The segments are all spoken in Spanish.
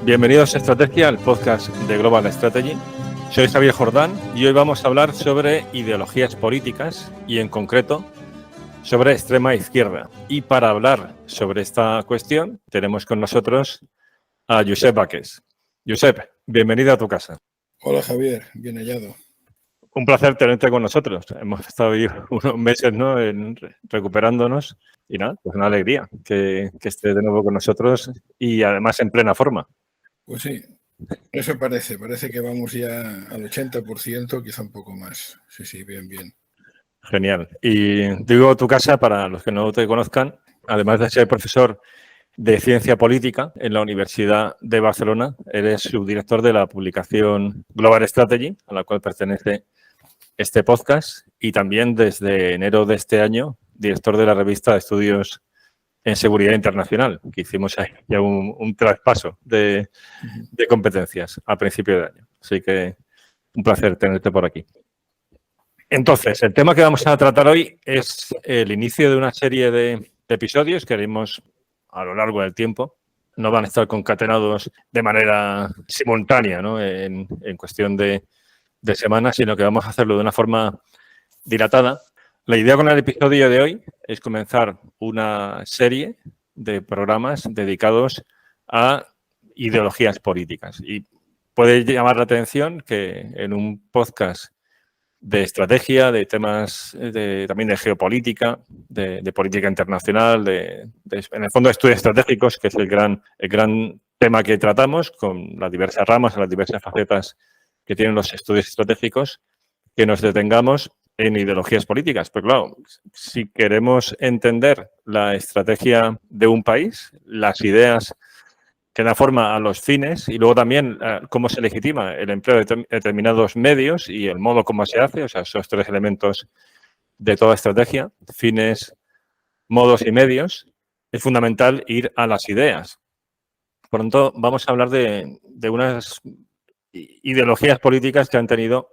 Bienvenidos a Estrategia, el podcast de Global Strategy. Soy Javier Jordán y hoy vamos a hablar sobre ideologías políticas y en concreto sobre extrema izquierda. Y para hablar sobre esta cuestión tenemos con nosotros a Josep Baques. Josep, bienvenido a tu casa. Hola Javier, bien hallado. Un placer tenerte con nosotros. Hemos estado ahí unos meses, ¿no?, recuperándonos y nada, pues una alegría que esté de nuevo con nosotros y además en plena forma. Pues sí, eso parece que vamos ya al 80%, quizá un poco más. Sí, bien. Genial. Y digo tu casa para los que no te conozcan, además de ser profesor de Ciencia Política en la Universidad de Barcelona, eres subdirector de la publicación Global Strategy, a la cual pertenece este podcast, y también desde enero de este año, director de la revista de Estudios en Seguridad Internacional, que hicimos ahí ya un traspaso de competencias a principio de año. Así que un placer tenerte por aquí. Entonces, el tema que vamos a tratar hoy es el inicio de una serie de episodios que haremos a lo largo del tiempo. No van a estar concatenados de manera simultánea, ¿no?, en cuestión de semanas, sino que vamos a hacerlo de una forma dilatada. La idea con el episodio de hoy es comenzar una serie de programas dedicados a ideologías políticas. Y puede llamar la atención que en un podcast de estrategia, de temas también de geopolítica, de política internacional, en el fondo de estudios estratégicos, que es el gran tema que tratamos, con las diversas ramas, las diversas facetas que tienen los estudios estratégicos, que nos detengamos en ideologías políticas. Pero claro, si queremos entender la estrategia de un país, las ideas que da forma a los fines y luego también cómo se legitima el empleo de determinados medios y el modo como se hace, o sea, esos tres elementos de toda estrategia, fines, modos y medios, es fundamental ir a las ideas. Por lo tanto, vamos a hablar de unas ideologías políticas que han tenido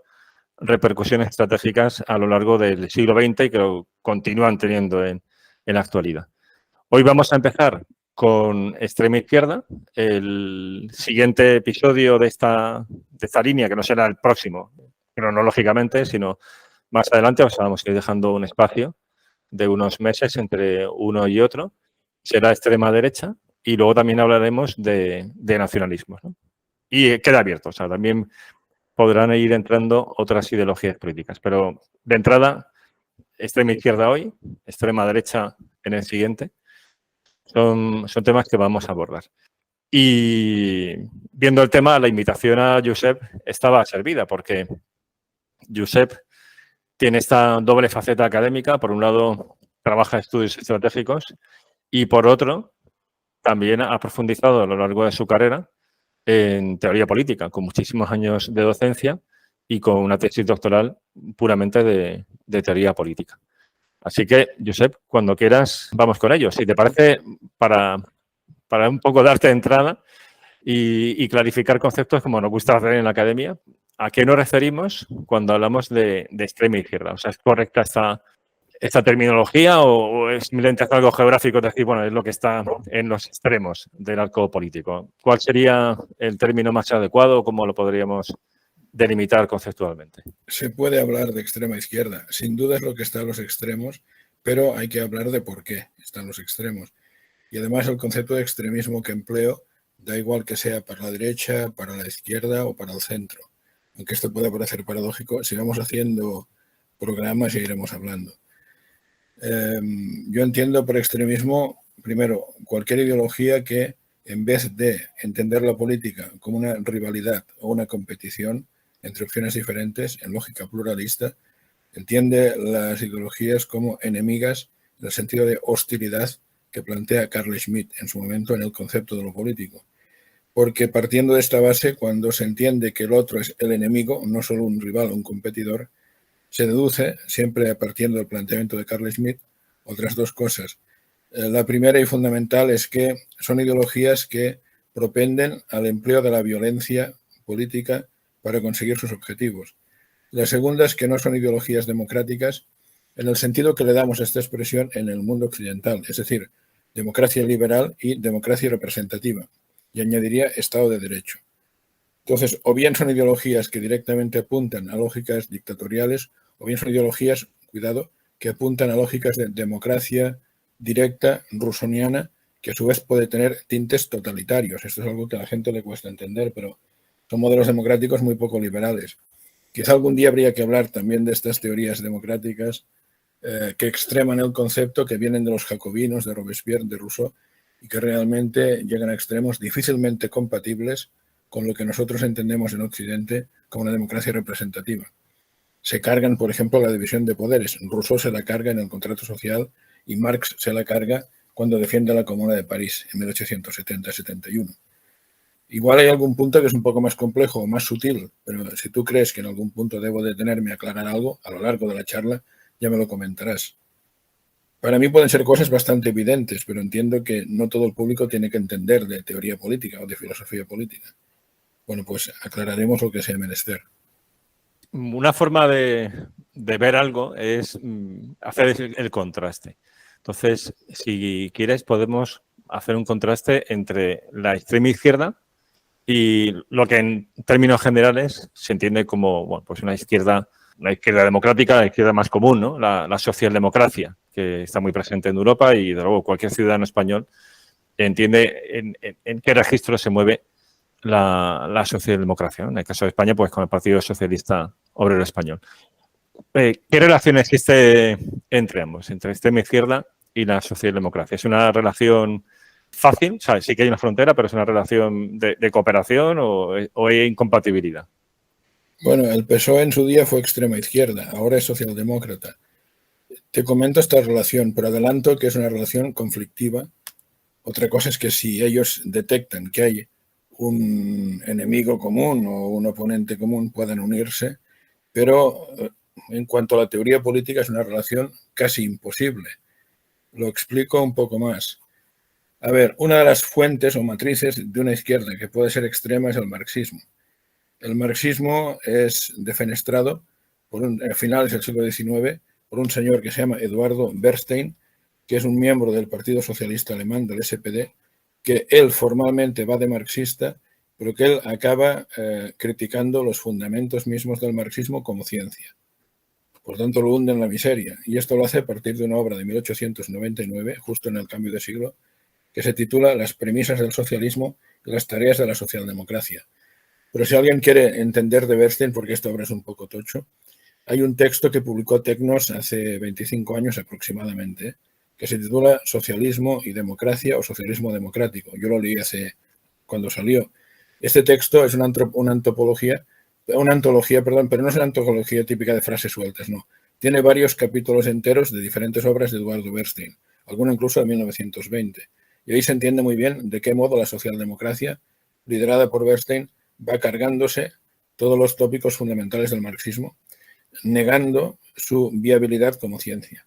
repercusiones estratégicas a lo largo del siglo XX y que lo continúan teniendo en la actualidad. Hoy vamos a empezar con extrema izquierda, el siguiente episodio de esta línea, que no será el próximo cronológicamente, sino más adelante, o sea, vamos a ir dejando un espacio de unos meses entre uno y otro, será extrema derecha y luego también hablaremos de nacionalismos, ¿no? Y queda abierto, o sea, también podrán ir entrando otras ideologías políticas, pero de entrada, extrema izquierda hoy, extrema derecha en el siguiente. Son temas que vamos a abordar. Y viendo el tema, la invitación a Josep estaba servida porque Josep tiene esta doble faceta académica. Por un lado, trabaja en estudios estratégicos y por otro, también ha profundizado a lo largo de su carrera en teoría política, con muchísimos años de docencia y con una tesis doctoral puramente de teoría política. Así que, Josep, cuando quieras, vamos con ello. Si te parece, para un poco darte entrada y clarificar conceptos como nos gusta hacer en la academia, ¿a qué nos referimos cuando hablamos de extrema izquierda? O sea, ¿es correcta esta terminología o es simplemente algo geográfico? Es decir, bueno, es lo que está en los extremos del arco político. ¿Cuál sería el término más adecuado o cómo lo podríamos delimitar conceptualmente? Se puede hablar de extrema izquierda, sin duda es lo que está a los extremos, pero hay que hablar de por qué están los extremos. Y además el concepto de extremismo que empleo da igual que sea para la derecha, para la izquierda o para el centro. Aunque esto pueda parecer paradójico, si vamos haciendo programas ya iremos hablando. Yo entiendo por extremismo, primero, cualquier ideología que en vez de entender la política como una rivalidad o una competición entre opciones diferentes, en lógica pluralista, entiende las ideologías como enemigas en el sentido de hostilidad que plantea Carl Schmitt en su momento en el concepto de lo político. Porque partiendo de esta base, cuando se entiende que el otro es el enemigo, no solo un rival o un competidor, se deduce, siempre partiendo del planteamiento de Carl Schmitt, otras dos cosas. La primera y fundamental es que son ideologías que propenden al empleo de la violencia política para conseguir sus objetivos. La segunda es que no son ideologías democráticas en el sentido que le damos a esta expresión en el mundo occidental, es decir, democracia liberal y democracia representativa. y añadiría Estado de Derecho. Entonces, o bien son ideologías que directamente apuntan a lógicas dictatoriales, o bien son ideologías, cuidado, que apuntan a lógicas de democracia directa, rusoniana, que a su vez puede tener tintes totalitarios. Esto es algo que a la gente le cuesta entender, pero son modelos democráticos muy poco liberales. Quizá algún día habría que hablar también de estas teorías democráticas que extreman el concepto, que vienen de los jacobinos, de Robespierre, de Rousseau, y que realmente llegan a extremos difícilmente compatibles con lo que nosotros entendemos en Occidente como una democracia representativa. Se cargan, por ejemplo, la división de poderes. Rousseau se la carga en el contrato social y Marx se la carga cuando defiende la Comuna de París en 1870-71. Igual hay algún punto que es un poco más complejo o más sutil, pero si tú crees que en algún punto debo detenerme a aclarar algo a lo largo de la charla, ya me lo comentarás. Para mí pueden ser cosas bastante evidentes, pero entiendo que no todo el público tiene que entender de teoría política o de filosofía política. Bueno, pues aclararemos lo que sea menester. Una forma de ver algo es hacer el contraste. Entonces, si quieres, podemos hacer un contraste entre la extrema izquierda y lo que en términos generales se entiende como bueno, pues una izquierda democrática, la izquierda más común, ¿no? La socialdemocracia, que está muy presente en Europa y, de luego, cualquier ciudadano español entiende en qué registro se mueve la socialdemocracia, ¿no? En el caso de España, pues con el Partido Socialista Obrero Español. ¿Qué relación existe entre ambos, entre extrema izquierda y la socialdemocracia? ¿Es una relación fácil? O sea, sí que hay una frontera, pero ¿es una relación de cooperación o hay incompatibilidad? Bueno, el PSOE en su día fue extrema izquierda, ahora es socialdemócrata. Te comento esta relación, pero adelanto que es una relación conflictiva. Otra cosa es que si ellos detectan que hay un enemigo común o un oponente común, puedan unirse, pero en cuanto a la teoría política es una relación casi imposible. Lo explico un poco más. A ver, una de las fuentes o matrices de una izquierda que puede ser extrema es el marxismo. El marxismo es defenestrado a finales del siglo XIX por un señor que se llama Eduardo Bernstein, que es un miembro del Partido Socialista Alemán, del SPD, que él formalmente va de marxista, pero que él acaba criticando los fundamentos mismos del marxismo como ciencia. Por tanto, lo hunde en la miseria. Y esto lo hace a partir de una obra de 1899, justo en el cambio de siglo, que se titula Las premisas del socialismo y las tareas de la socialdemocracia. Pero si alguien quiere entender de Bernstein, porque esta obra es un poco tocho, hay un texto que publicó Tecnos hace 25 años aproximadamente, que se titula Socialismo y Democracia o Socialismo Democrático. Yo lo leí cuando salió. Este texto es una antología, pero no es una antología típica de frases sueltas, no. Tiene varios capítulos enteros de diferentes obras de Eduardo Bernstein, alguno incluso de 1920. Y ahí se entiende muy bien de qué modo la socialdemocracia, liderada por Bernstein, va cargándose todos los tópicos fundamentales del marxismo, negando su viabilidad como ciencia.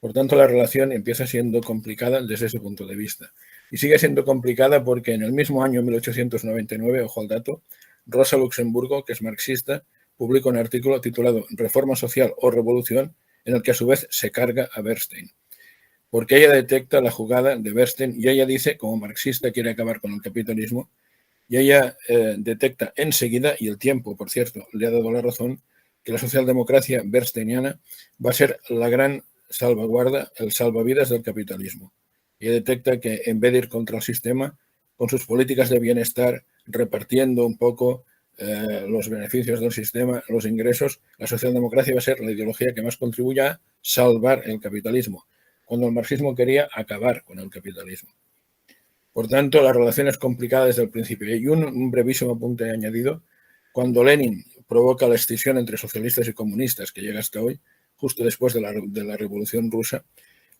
Por tanto, la relación empieza siendo complicada desde ese punto de vista. Y sigue siendo complicada porque en el mismo año 1899, ojo al dato, Rosa Luxemburgo, que es marxista, publica un artículo titulado Reforma Social o Revolución, en el que a su vez se carga a Bernstein. Porque ella detecta la jugada de Bernstein y ella dice, como marxista quiere acabar con el capitalismo, y ella detecta enseguida, y el tiempo, por cierto, le ha dado la razón, que la socialdemocracia bernsteiniana va a ser la gran salvaguarda, el salvavidas del capitalismo. Y detecta que en vez de ir contra el sistema, con sus políticas de bienestar, repartiendo un poco los beneficios del sistema, los ingresos, la socialdemocracia va a ser la ideología que más contribuya a salvar el capitalismo, cuando el marxismo quería acabar con el capitalismo. Por tanto, la relación es complicada desde el principio. Y un brevísimo apunte añadido. Cuando Lenin provoca la escisión entre socialistas y comunistas, que llega hasta hoy, justo después de la Revolución Rusa,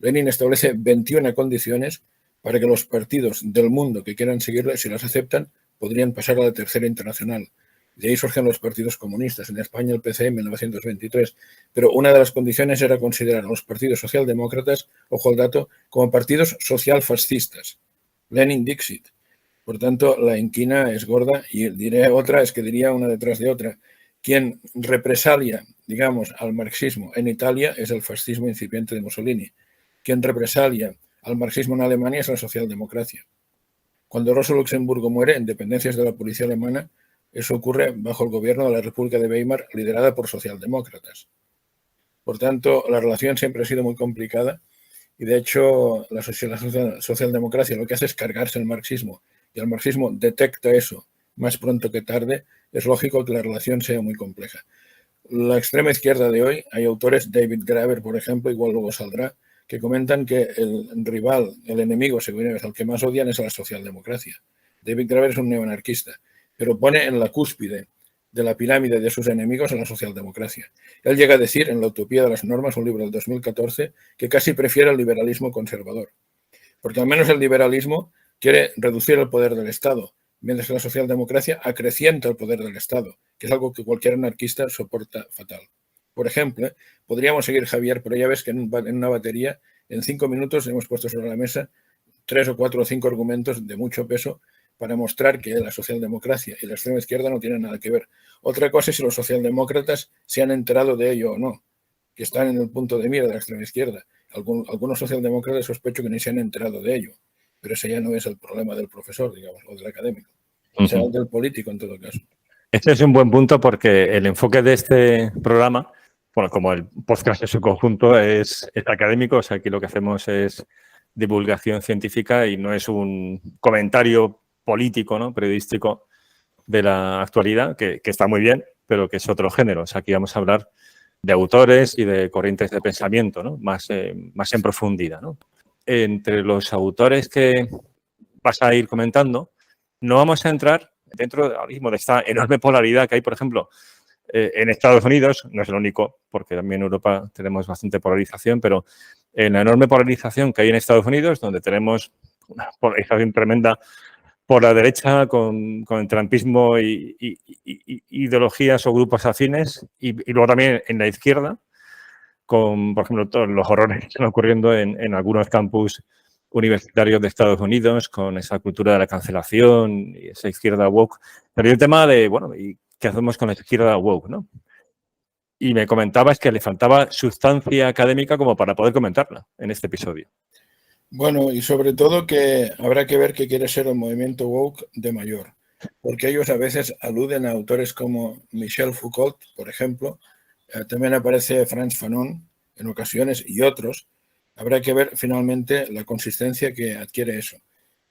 Lenin establece 21 condiciones para que los partidos del mundo que quieran seguirle, si las aceptan, podrían pasar a la Tercera Internacional. De ahí surgen los partidos comunistas. En España el PC en 1923. Pero una de las condiciones era considerar a los partidos socialdemócratas, ojo al dato, como partidos socialfascistas. Lenin Dixit. Por tanto, la inquina es gorda y diré otra, es que diría una detrás de otra. Quien represalia, digamos, al marxismo en Italia es el fascismo incipiente de Mussolini. Quien represalia al marxismo en Alemania es la socialdemocracia. Cuando Rosa Luxemburgo muere en dependencias de la policía alemana, eso ocurre bajo el gobierno de la República de Weimar, liderada por socialdemócratas. Por tanto, la relación siempre ha sido muy complicada y, de hecho, la socialdemocracia lo que hace es cargarse el marxismo y el marxismo detecta eso más pronto que tarde. Es lógico que la relación sea muy compleja. La extrema izquierda de hoy, hay autores, David Graeber, por ejemplo, igual luego saldrá, que comentan que el rival, el enemigo, según ellos, al que más odian es a la socialdemocracia. David Graeber es un neoanarquista, pero pone en la cúspide de la pirámide de sus enemigos a la socialdemocracia. Él llega a decir, en La utopía de las normas, un libro del 2014, que casi prefiere el liberalismo conservador, porque al menos el liberalismo quiere reducir el poder del Estado, mientras que la socialdemocracia acrecienta el poder del Estado, que es algo que cualquier anarquista soporta fatal. Por ejemplo, podríamos seguir, Javier, pero ya ves que en una batería, en 5 minutos hemos puesto sobre la mesa 3 o 4 o 5 argumentos de mucho peso para mostrar que la socialdemocracia y la extrema izquierda no tienen nada que ver. Otra cosa es si los socialdemócratas se han enterado de ello o no, que están en el punto de mira de la extrema izquierda. Algunos socialdemócratas sospecho que ni se han enterado de ello, pero ese ya no es el problema del profesor, digamos, o del académico. Será el del político en todo caso. Este es un buen punto porque el enfoque de este programa, bueno, como el podcast en su conjunto es académico, o sea, aquí lo que hacemos es divulgación científica y no es un comentario político, ¿no?, periodístico de la actualidad, que está muy bien, pero que es otro género. O sea, aquí vamos a hablar de autores y de corrientes de pensamiento, ¿no?, más en profundidad, ¿no? Entre los autores que vas a ir comentando, no vamos a entrar dentro ahora mismo de esta enorme polaridad que hay, por ejemplo, en Estados Unidos, no es el único, porque también en Europa tenemos bastante polarización, pero en la enorme polarización que hay en Estados Unidos, donde tenemos una polarización tremenda por la derecha con el trumpismo y ideologías o grupos afines, y luego también en la izquierda, con, por ejemplo, todos los horrores que están ocurriendo en algunos campus universitarios de Estados Unidos, con esa cultura de la cancelación y esa izquierda woke. Pero hay un tema de, bueno, ¿y qué hacemos con la izquierda woke, no? Y me comentabas que le faltaba sustancia académica como para poder comentarla en este episodio. Bueno, y sobre todo que habrá que ver qué quiere ser el movimiento woke de mayor, porque ellos a veces aluden a autores como Michel Foucault, por ejemplo, también aparece Frantz Fanon en ocasiones y otros. Habrá que ver finalmente la consistencia que adquiere eso.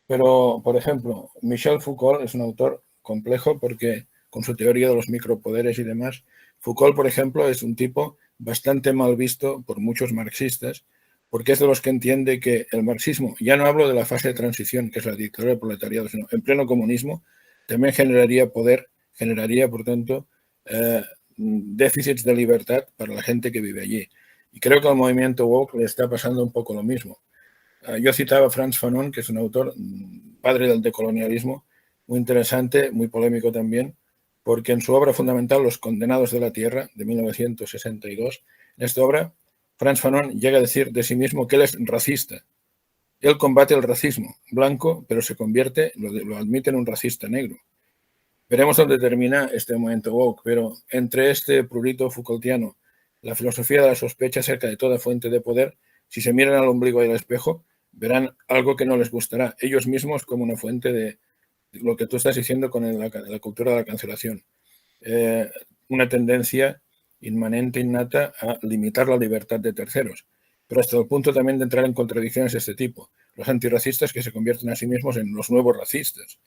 Pero, por ejemplo, Michel Foucault es un autor complejo porque con su teoría de los micropoderes y demás, Foucault, por ejemplo, es un tipo bastante mal visto por muchos marxistas, porque es de los que entiende que el marxismo, ya no hablo de la fase de transición, que es la dictadura del proletariado, sino en pleno comunismo, también generaría poder, generaría, por tanto, déficits de libertad para la gente que vive allí. Y creo que al movimiento woke le está pasando un poco lo mismo. Yo citaba a Frantz Fanon, que es un autor, padre del decolonialismo, muy interesante, muy polémico también, porque en su obra fundamental, Los condenados de la tierra, de 1962, en esta obra, Frantz Fanon llega a decir de sí mismo que él es racista. Él combate el racismo blanco, pero se convierte, lo admite, en un racista negro. Veremos dónde termina este momento woke, pero entre este prurito Foucaultiano, la filosofía de la sospecha acerca de toda fuente de poder, si se miran al ombligo y al espejo, verán algo que no les gustará, ellos mismos como una fuente de lo que tú estás diciendo con la cultura de la cancelación. Una tendencia inmanente, innata, a limitar la libertad de terceros, pero hasta el punto también de entrar en contradicciones de este tipo. Los antirracistas que se convierten a sí mismos en los nuevos racistas.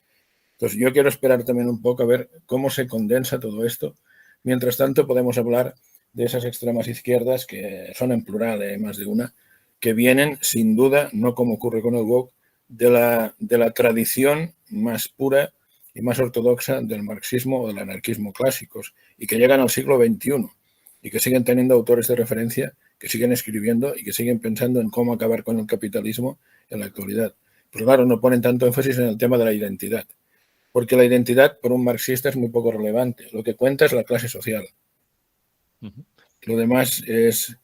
Entonces, yo quiero esperar también un poco a ver cómo se condensa todo esto. Mientras tanto, podemos hablar de esas extremas izquierdas, que son en plural, más de una, que vienen, sin duda, no como ocurre con el woke, de la tradición más pura y más ortodoxa del marxismo o del anarquismo clásicos, y que llegan al siglo XXI, y que siguen teniendo autores de referencia, que siguen escribiendo y que siguen pensando en cómo acabar con el capitalismo en la actualidad. Pues claro, no ponen tanto énfasis en el tema de la identidad, porque la identidad para un marxista es muy poco relevante. Lo que cuenta es la clase social. Lo demás es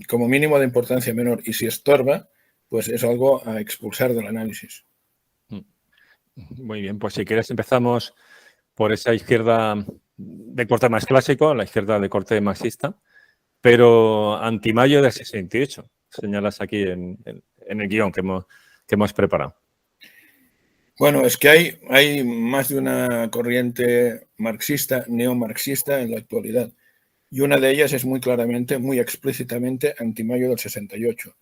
como mínimo de importancia menor, y si estorba, pues es algo a expulsar del análisis. Muy bien, pues si quieres empezamos por esa izquierda de corte más clásico, la izquierda de corte marxista, pero antimayo del 68, señalas aquí en el guión que hemos preparado. Bueno, es que hay más de una corriente marxista, neomarxista en la actualidad. Y una de ellas es muy claramente, muy explícitamente anti-mayo del 68.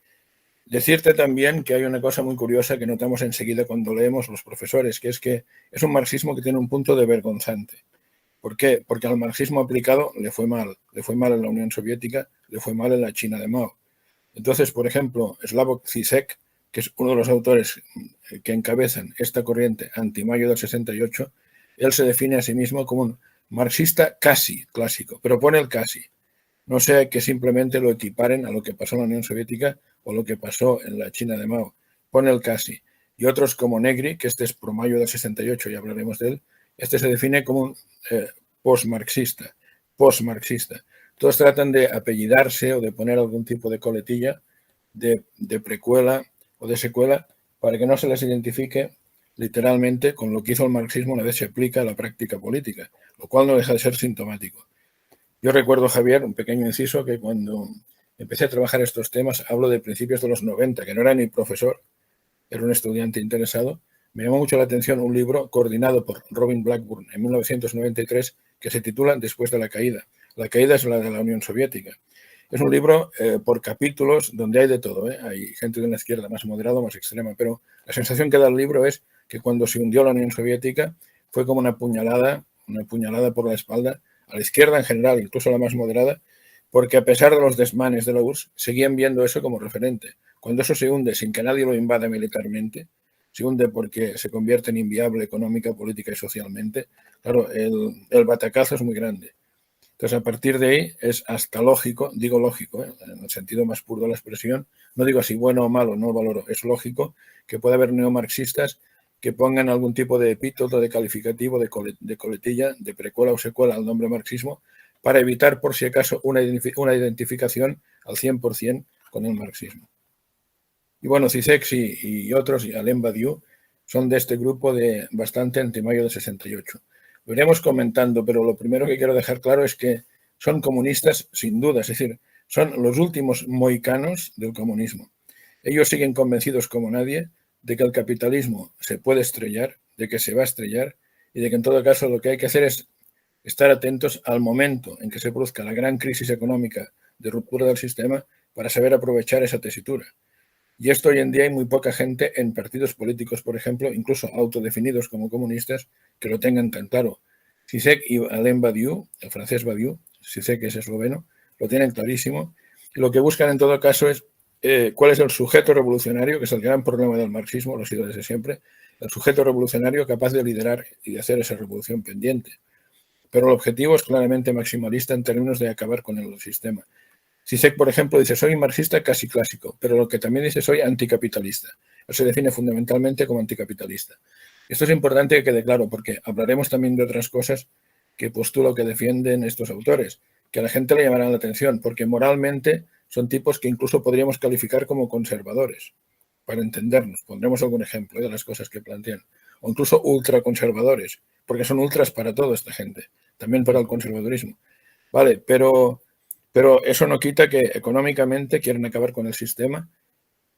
Decirte también que hay una cosa muy curiosa que notamos enseguida cuando leemos los profesores, que es un marxismo que tiene un punto de vergonzante. ¿Por qué? Porque al marxismo aplicado le fue mal en la Unión Soviética, le fue mal en la China de Mao. Entonces, por ejemplo, Slavoj Zizek, que es uno de los autores que encabezan esta corriente anti-mayo del 68, él se define a sí mismo como un marxista casi clásico, pero pone el casi. No sea que simplemente lo equiparen a lo que pasó en la Unión Soviética o lo que pasó en la China de Mao. Pone el casi. Y otros como Negri, que este es pro mayo del 68 y hablaremos de él, este se define como un post-marxista. Todos tratan de apellidarse o de poner algún tipo de coletilla de precuela o de secuela para que no se les identifique literalmente con lo que hizo el marxismo una vez se aplica a la práctica política, lo cual no deja de ser sintomático. Yo recuerdo, Javier, un pequeño inciso, que cuando empecé a trabajar estos temas, hablo de principios de los 90, que no era ni profesor, era un estudiante interesado, me llamó mucho la atención un libro coordinado por Robin Blackburn en 1993 que se titula Después de la caída. La caída es la de la Unión Soviética. Es un libro por capítulos donde hay de todo. Hay gente de una izquierda más moderada o más extrema, pero la sensación que da el libro es que cuando se hundió la Unión Soviética fue como una puñalada por la espalda a la izquierda en general, incluso a la más moderada, porque a pesar de los desmanes de la URSS, seguían viendo eso como referente. Cuando eso se hunde sin que nadie lo invada militarmente, se hunde porque se convierte en inviable económica, política y socialmente, claro, el batacazo es muy grande. Entonces, a partir de ahí es hasta lógico, digo lógico, en el sentido más puro de la expresión, no digo si bueno o malo, no valoro, es lógico que pueda haber neomarxistas que pongan algún tipo de epíteto, de calificativo, de coletilla, de precuela o secuela al nombre marxismo, para evitar, por si acaso, una identificación al 100% con el marxismo. Y bueno, Zizek y otros, y Alain Badiou, son de este grupo de bastante anti-mayo de 68. Lo iremos comentando, pero lo primero que quiero dejar claro es que son comunistas sin duda, es decir, son los últimos mohicanos del comunismo. Ellos siguen convencidos como nadie de que el capitalismo se puede estrellar, de que se va a estrellar y de que en todo caso lo que hay que hacer es estar atentos al momento en que se produzca la gran crisis económica de ruptura del sistema para saber aprovechar esa tesitura. Y esto hoy en día hay muy poca gente en partidos políticos, por ejemplo, incluso autodefinidos como comunistas, que lo tengan tan claro. Zizek y Alain Badiou, el francés Badiou, Zizek es esloveno, lo tienen clarísimo. Y lo que buscan en todo caso es cuál es el sujeto revolucionario, que es el gran problema del marxismo, lo ha sido desde siempre, el sujeto revolucionario capaz de liderar y de hacer esa revolución pendiente. Pero el objetivo es claramente maximalista en términos de acabar con el sistema. Zizek, por ejemplo, dice, soy marxista casi clásico, pero lo que también dice, soy anticapitalista. Él se define fundamentalmente como anticapitalista. Esto es importante que quede claro, porque hablaremos también de otras cosas que postulo que defienden estos autores, que a la gente le llamarán la atención, porque moralmente son tipos que incluso podríamos calificar como conservadores, para entendernos. Pondremos algún ejemplo de las cosas que plantean. O incluso ultraconservadores, porque son ultras para toda esta gente, también para el conservadurismo. Vale, pero eso no quita que económicamente quieren acabar con el sistema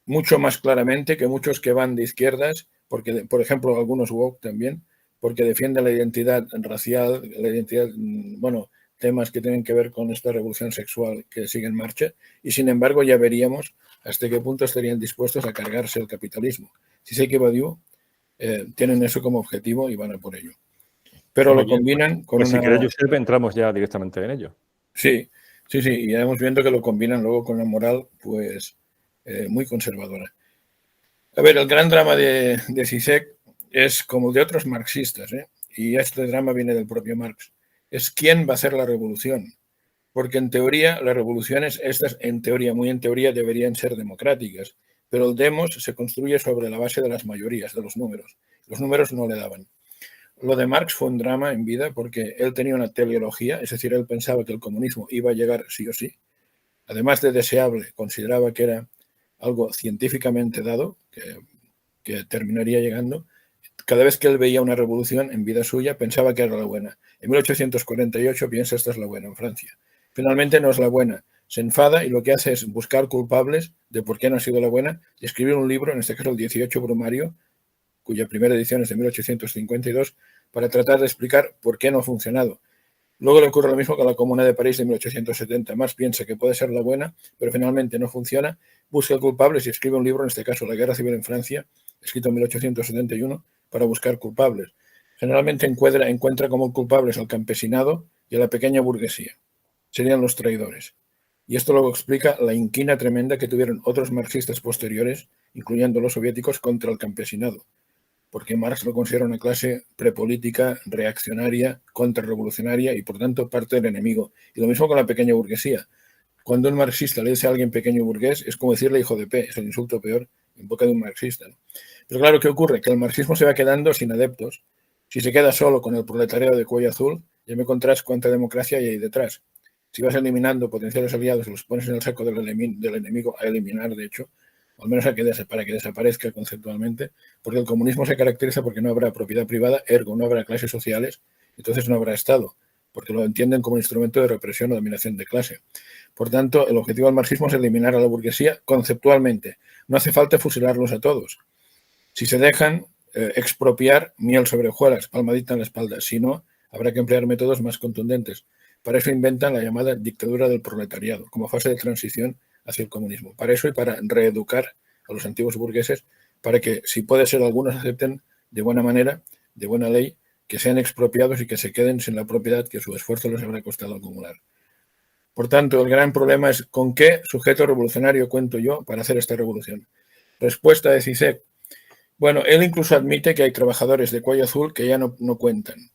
mucho más claramente que muchos que van de izquierdas, porque, por ejemplo, algunos woke también, porque defienden la identidad racial, la identidad, bueno, temas que tienen que ver con esta revolución sexual que sigue en marcha, y sin embargo ya veríamos hasta qué punto estarían dispuestos a cargarse el capitalismo. Si sé que Badiou tienen eso como objetivo y van a por ello. Pero Muy lo bien, combinan con pues una... si quieres, Josep, entramos ya directamente en ello. Sí, y ya hemos viendo que lo combinan luego con la moral, pues muy conservadora. A ver, el gran drama de Zizek es como el de otros marxistas, y este drama viene del propio Marx, es quién va a hacer la revolución. Porque en teoría las revoluciones, estas en teoría, muy en teoría, deberían ser democráticas, pero el demos se construye sobre la base de las mayorías, de los números. Los números no le daban. Lo de Marx fue un drama en vida porque él tenía una teleología, es decir, él pensaba que el comunismo iba a llegar sí o sí. Además de deseable, consideraba que era algo científicamente dado, que terminaría llegando. Cada vez que él veía una revolución en vida suya, pensaba que era la buena. En 1848 piensa esta es la buena en Francia. Finalmente no es la buena. Se enfada y lo que hace es buscar culpables de por qué no ha sido la buena y escribir un libro, en este caso el 18 Brumario, cuya primera edición es de 1852, para tratar de explicar por qué no ha funcionado. Luego le ocurre lo mismo con la Comuna de París de 1870. Marx piensa que puede ser la buena, pero finalmente no funciona, busca culpables y escribe un libro, en este caso La Guerra Civil en Francia, escrito en 1871, para buscar culpables. Generalmente encuentra como culpables al campesinado y a la pequeña burguesía. Serían los traidores. Y esto luego explica la inquina tremenda que tuvieron otros marxistas posteriores, incluyendo los soviéticos, contra el campesinado, porque Marx lo considera una clase prepolítica, reaccionaria, contrarrevolucionaria y, por tanto, parte del enemigo. Y lo mismo con la pequeña burguesía. Cuando un marxista le dice a alguien pequeño burgués, es como decirle hijo de P, es el insulto peor en boca de un marxista, ¿no? Pero claro, ¿qué ocurre? Que el marxismo se va quedando sin adeptos. Si se queda solo con el proletariado de cuello azul, ya me encontrás cuánta democracia hay ahí detrás. Si vas eliminando potenciales aliados y los pones en el saco del enemigo a eliminar, de hecho, al menos para que desaparezca conceptualmente, porque el comunismo se caracteriza porque no habrá propiedad privada, ergo no habrá clases sociales, entonces no habrá Estado, porque lo entienden como un instrumento de represión o dominación de clase. Por tanto, el objetivo del marxismo es eliminar a la burguesía conceptualmente. No hace falta fusilarlos a todos. Si se dejan expropiar, miel sobre hojuelas, palmadita en la espalda. Si no, habrá que emplear métodos más contundentes. Para eso inventan la llamada dictadura del proletariado, como fase de transición hacia el comunismo. Para eso y para reeducar a los antiguos burgueses, para que, si puede ser, algunos acepten de buena manera, de buena ley, que sean expropiados y que se queden sin la propiedad que su esfuerzo les habrá costado acumular. Por tanto, el gran problema es ¿con qué sujeto revolucionario cuento yo para hacer esta revolución? Respuesta de Zizek. Bueno, él incluso admite que hay trabajadores de cuello azul que ya no cuentan.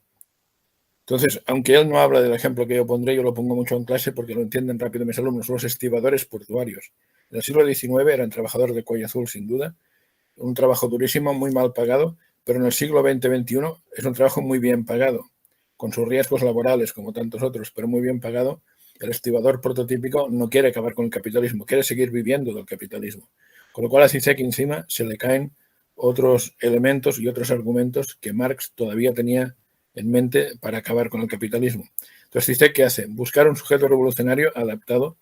Entonces, aunque él no habla del ejemplo que yo pondré, yo lo pongo mucho en clase porque lo entienden rápido mis alumnos, los estibadores portuarios. En el siglo XIX eran trabajadores de cuello azul, sin duda, un trabajo durísimo, muy mal pagado, pero en el siglo XX-XXI es un trabajo muy bien pagado, con sus riesgos laborales como tantos otros, pero muy bien pagado. El estibador prototípico no quiere acabar con el capitalismo, quiere seguir viviendo del capitalismo. Con lo cual a Zizek encima se le caen otros elementos y otros argumentos que Marx todavía tenía en mente para acabar con el capitalismo. Entonces, Zizek, ¿qué hace? Buscar un sujeto revolucionario adaptado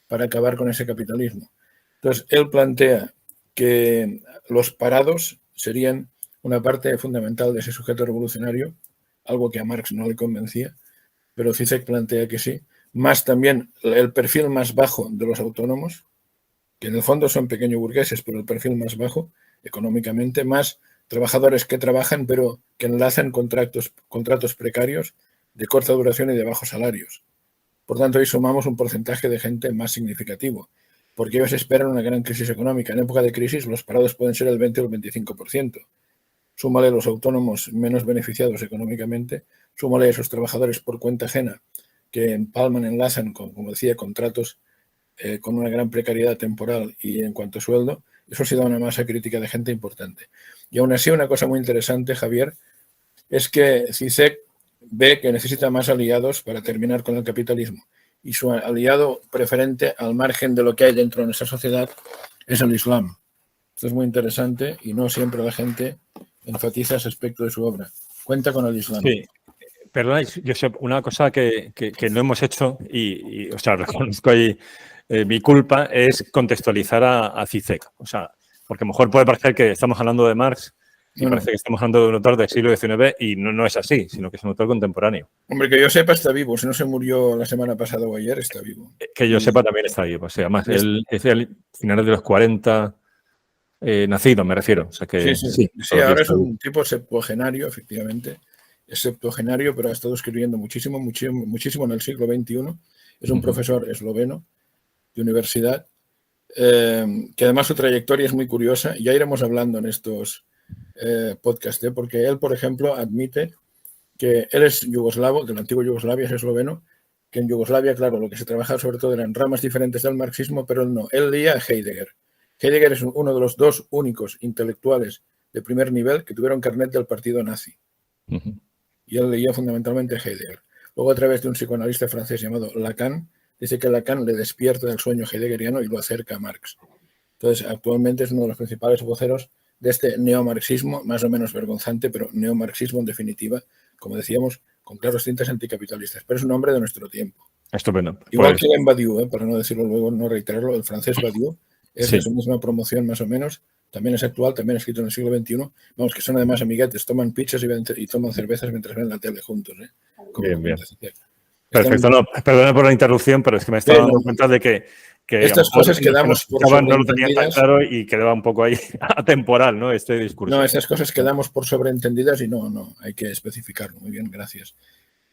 para acabar con ese capitalismo. Entonces, él plantea que los parados serían una parte fundamental de ese sujeto revolucionario, algo que a Marx no le convencía, pero Zizek plantea que sí, más también el perfil más bajo de los autónomos, que en el fondo son pequeños burgueses, pero el perfil más bajo económicamente, más trabajadores que trabajan, pero que enlazan contratos precarios de corta duración y de bajos salarios. Por tanto, ahí sumamos un porcentaje de gente más significativo, porque ellos esperan una gran crisis económica. En época de crisis, los parados pueden ser el 20 o el 25%. Súmale los autónomos menos beneficiados económicamente, súmale a esos trabajadores por cuenta ajena que empalman, enlazan, como decía, contratos con una gran precariedad temporal y en cuanto a sueldo, eso sí da una masa crítica de gente importante. Y aún así, una cosa muy interesante, Javier, es que Zizek ve que necesita más aliados para terminar con el capitalismo. Y su aliado preferente, al margen de lo que hay dentro de nuestra sociedad, es el Islam. Esto es muy interesante y no siempre la gente enfatiza ese aspecto de su obra. Cuenta con el Islam. Sí. Perdona, Josep, una cosa que no hemos hecho y o sea, reconozco ahí mi culpa es contextualizar a Zizek. O sea, porque a lo mejor puede parecer que estamos hablando de Marx y parece que estamos hablando de un autor del siglo XIX y no es así, sino que es un autor contemporáneo. Hombre, que yo sepa está vivo. Si no se murió la semana pasada o ayer, está vivo. Que yo sepa también está vivo. O sea, además, él es de finales de los 40 nacido, me refiero. O sea que, sí, ahora es un tipo septuagenario, efectivamente. Es septuagenario, pero ha estado escribiendo muchísimo en el siglo XXI. Es un profesor esloveno de universidad, que además su trayectoria es muy curiosa. Ya iremos hablando en estos podcasts, porque él, por ejemplo, admite que él es yugoslavo, de la antigua Yugoslavia, es esloveno, que en Yugoslavia, claro, lo que se trabajaba sobre todo eran ramas diferentes del marxismo, pero él no. Él leía a Heidegger. Heidegger es uno de los dos únicos intelectuales de primer nivel que tuvieron carnet del partido nazi. Y él leía fundamentalmente a Heidegger. Luego, a través de un psicoanalista francés llamado Lacan, dice que Lacan le despierta del sueño heideggeriano y lo acerca a Marx. Entonces, actualmente es uno de los principales voceros de este neomarxismo, más o menos vergonzante, pero neomarxismo en definitiva, como decíamos, con claros tintes anticapitalistas. Pero es un hombre de nuestro tiempo. Estupendo. Igual que en Badiou, para no decirlo luego, no reiterarlo, el francés Badiou es de su misma promoción, más o menos, también es actual, también escrito en el siglo XXI. Vamos, que son además amiguetes, toman pizzas y toman cervezas mientras ven la tele juntos. Bien. Perfecto. No, perdona por la interrupción, pero es que me estaba dando cuenta de que estas cosas que damos por sobreentendidas, no lo tenían tan claro y quedaba un poco ahí atemporal, ¿no? Este discurso. No, estas cosas que damos por sobreentendidas y no, hay que especificarlo. Muy bien, gracias.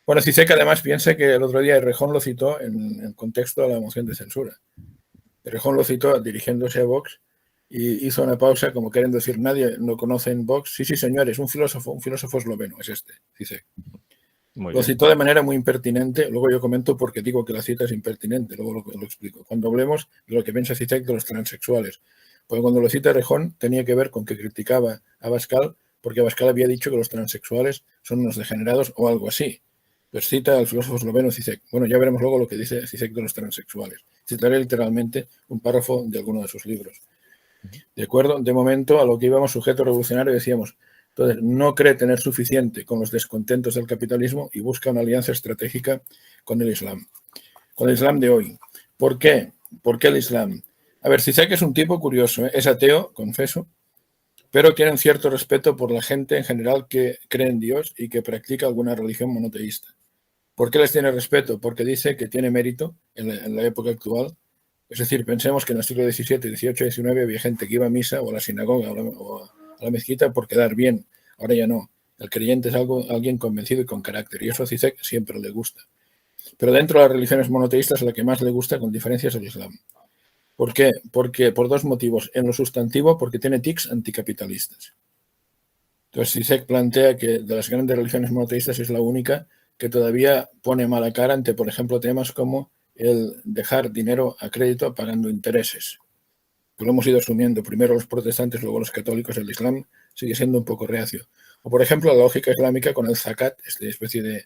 Bueno, Zizek además piensa que el otro día Errejón lo citó en el contexto de la moción de censura. Errejón lo citó dirigiéndose a Vox y hizo una pausa como queriendo decir, nadie lo conoce en Vox. Sí, señores, un filósofo esloveno es este, Zizek. Lo citó de manera muy impertinente, luego yo comento porque digo que la cita es impertinente, luego lo explico. Cuando hablemos de lo que piensa Zizek de los transexuales, porque cuando lo cita Errejón tenía que ver con que criticaba a Abascal, porque Abascal había dicho que los transexuales son unos degenerados o algo así. Pues cita al filósofo esloveno Zizek. Bueno, ya veremos luego lo que dice Zizek de los transexuales. Citaré literalmente un párrafo de alguno de sus libros. ¿De acuerdo? De momento, a lo que íbamos sujeto revolucionario decíamos, entonces, no cree tener suficiente con los descontentos del capitalismo y busca una alianza estratégica con el Islam. Con el Islam de hoy. ¿Por qué? ¿Por qué el Islam? A ver, Zizek es un tipo curioso, ¿eh? Es ateo, confeso, pero tiene un cierto respeto por la gente en general que cree en Dios y que practica alguna religión monoteísta. ¿Por qué les tiene respeto? Porque dice que tiene mérito en la época actual. Es decir, pensemos que en el siglo XVII, XVIII, XIX había gente que iba a misa o a la sinagoga o a la mezquita por quedar bien. Ahora ya no. El creyente es alguien convencido y con carácter. Y eso a Zizek siempre le gusta. Pero dentro de las religiones monoteístas, la que más le gusta, con diferencia, es el Islam. ¿Por qué? Porque por dos motivos. En lo sustantivo, porque tiene tics anticapitalistas. Entonces, Zizek plantea que de las grandes religiones monoteístas es la única que todavía pone mala cara ante, por ejemplo, temas como el dejar dinero a crédito pagando intereses. Pues lo hemos ido asumiendo, primero los protestantes, luego los católicos, el Islam sigue siendo un poco reacio. O, por ejemplo, la lógica islámica con el zakat, esta especie de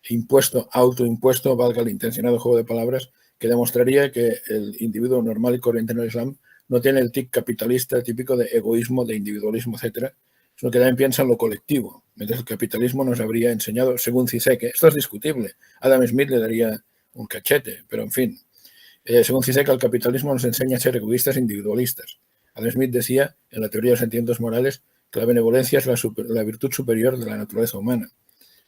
impuesto, autoimpuesto, valga el intencionado juego de palabras, que demostraría que el individuo normal y corriente en el Islam no tiene el tic capitalista típico de egoísmo, de individualismo, etcétera, sino que también piensa en lo colectivo, mientras el capitalismo nos habría enseñado, según Zizek, esto es discutible, Adam Smith le daría un cachete, pero en fin, según Zizek, el capitalismo nos enseña a ser egoístas e individualistas. Adam Smith decía, en la teoría de los sentimientos morales, que la benevolencia es la virtud superior de la naturaleza humana.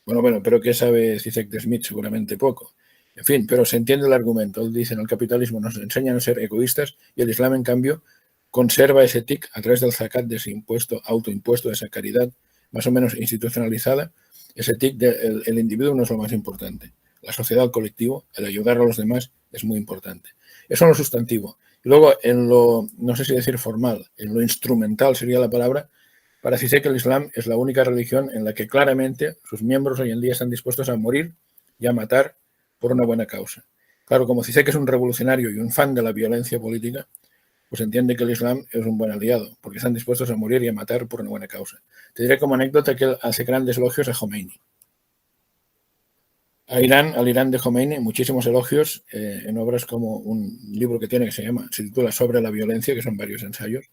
Bueno, pero ¿qué sabe Zizek de Smith? Seguramente poco. En fin, pero se entiende el argumento. Él dice, el capitalismo nos enseña a no ser egoístas y el Islam, en cambio, conserva ese tic a través del zakat, de ese impuesto, autoimpuesto, de esa caridad más o menos institucionalizada. Ese tic del individuo no es lo más importante. La sociedad, el colectivo, el ayudar a los demás es muy importante. Eso en lo sustantivo. Y luego, en lo, no sé si decir formal, en lo instrumental sería la palabra, para Zizek el Islam es la única religión en la que claramente sus miembros hoy en día están dispuestos a morir y a matar por una buena causa. Claro, como Zizek es un revolucionario y un fan de la violencia política, pues entiende que el Islam es un buen aliado, porque están dispuestos a morir y a matar por una buena causa. Te diré como anécdota que él hace grandes elogios a Khomeini. Al Irán de Khomeini, muchísimos elogios en obras como un libro que tiene que se titula Sobre la violencia, que son varios ensayos.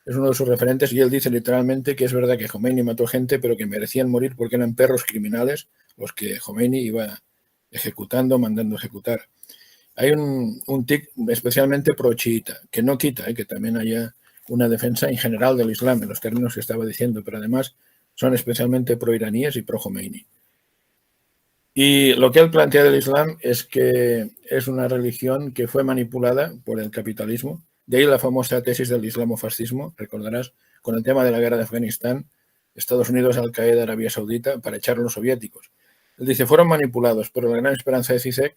Es uno de sus referentes y él dice literalmente que es verdad que Khomeini mató gente, pero que merecían morir porque eran perros criminales los que Khomeini iba ejecutando, mandando ejecutar. Hay un tic especialmente pro-chiita, que no quita que también haya una defensa en general del Islam, en los términos que estaba diciendo, pero además son especialmente pro-iraníes y pro-Khomeini. Y lo que él plantea del Islam es que es una religión que fue manipulada por el capitalismo. De ahí la famosa tesis del islamofascismo, recordarás, con el tema de la guerra de Afganistán, Estados Unidos, Al-Qaeda, Arabia Saudita, para echar a los soviéticos. Él dice, fueron manipulados, pero la gran esperanza de Zizek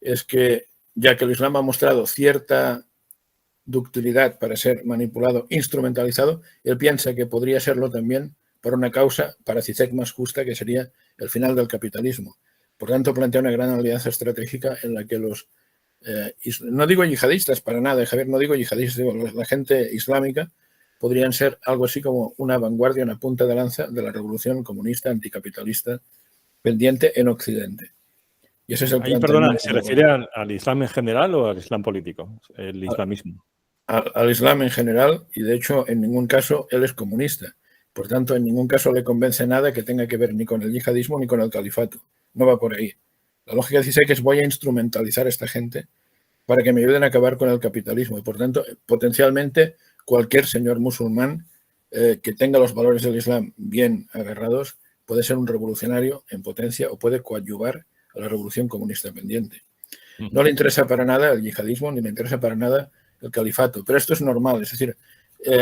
es que, ya que el Islam ha mostrado cierta ductilidad para ser manipulado, instrumentalizado, él piensa que podría serlo también para una causa, para Zizek más justa, que sería el final del capitalismo. Por tanto, plantea una gran alianza estratégica en la que los, no digo yihadistas para nada, Javier, no digo yihadistas, digo, la gente islámica podrían ser algo así como una vanguardia, una punta de lanza de la revolución comunista anticapitalista pendiente en Occidente. Y ese es el ahí, perdona, ¿se refiere al Islam en general o al Islam político? El islamismo. Al Islam en general, y de hecho en ningún caso él es comunista. Por tanto, en ningún caso le convence nada que tenga que ver ni con el yihadismo ni con el califato. No va por ahí. La lógica dice que voy a instrumentalizar a esta gente para que me ayuden a acabar con el capitalismo y, por tanto, potencialmente cualquier señor musulmán que tenga los valores del Islam bien agarrados puede ser un revolucionario en potencia o puede coadyuvar a la revolución comunista pendiente. No le interesa para nada el yihadismo ni le interesa para nada el califato, pero esto es normal. Es decir,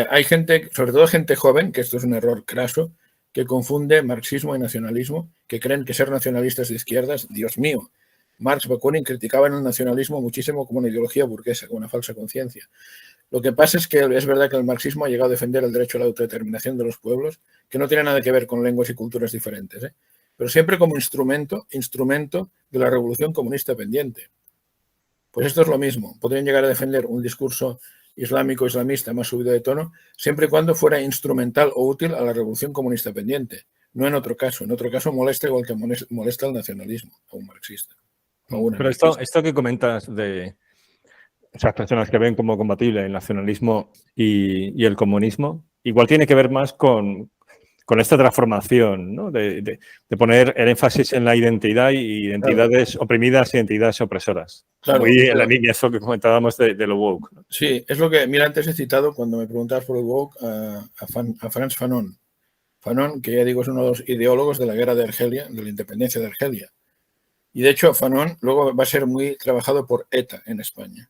hay gente, sobre todo gente joven, que esto es un error craso, que confunde marxismo y nacionalismo, que creen que ser nacionalistas de izquierdas, Dios mío. Marx y Bakunin criticaban el nacionalismo muchísimo como una ideología burguesa, como una falsa conciencia. Lo que pasa es que es verdad que el marxismo ha llegado a defender el derecho a la autodeterminación de los pueblos, que no tiene nada que ver con lenguas y culturas diferentes, pero siempre como instrumento de la revolución comunista pendiente. Pues esto es lo mismo. Podrían llegar a defender un discurso islámico islamista más subido de tono, siempre y cuando fuera instrumental o útil a la revolución comunista pendiente. No en otro caso. En otro caso molesta igual que molesta el nacionalismo a un marxista. Pero esto que comentas de esas personas que ven como compatible el nacionalismo y el comunismo, igual tiene que ver más con esta transformación, ¿no? De poner el énfasis en la identidad y identidades oprimidas y identidades opresoras. Claro, muy en la línea eso que comentábamos de lo woke, ¿no? Sí, es lo que, mira, antes he citado cuando me preguntabas por el woke a Frantz Fanon. Fanon, que ya digo, es uno de los ideólogos de la guerra de Argelia, de la independencia de Argelia. Y de hecho, Fanon luego va a ser muy trabajado por ETA en España.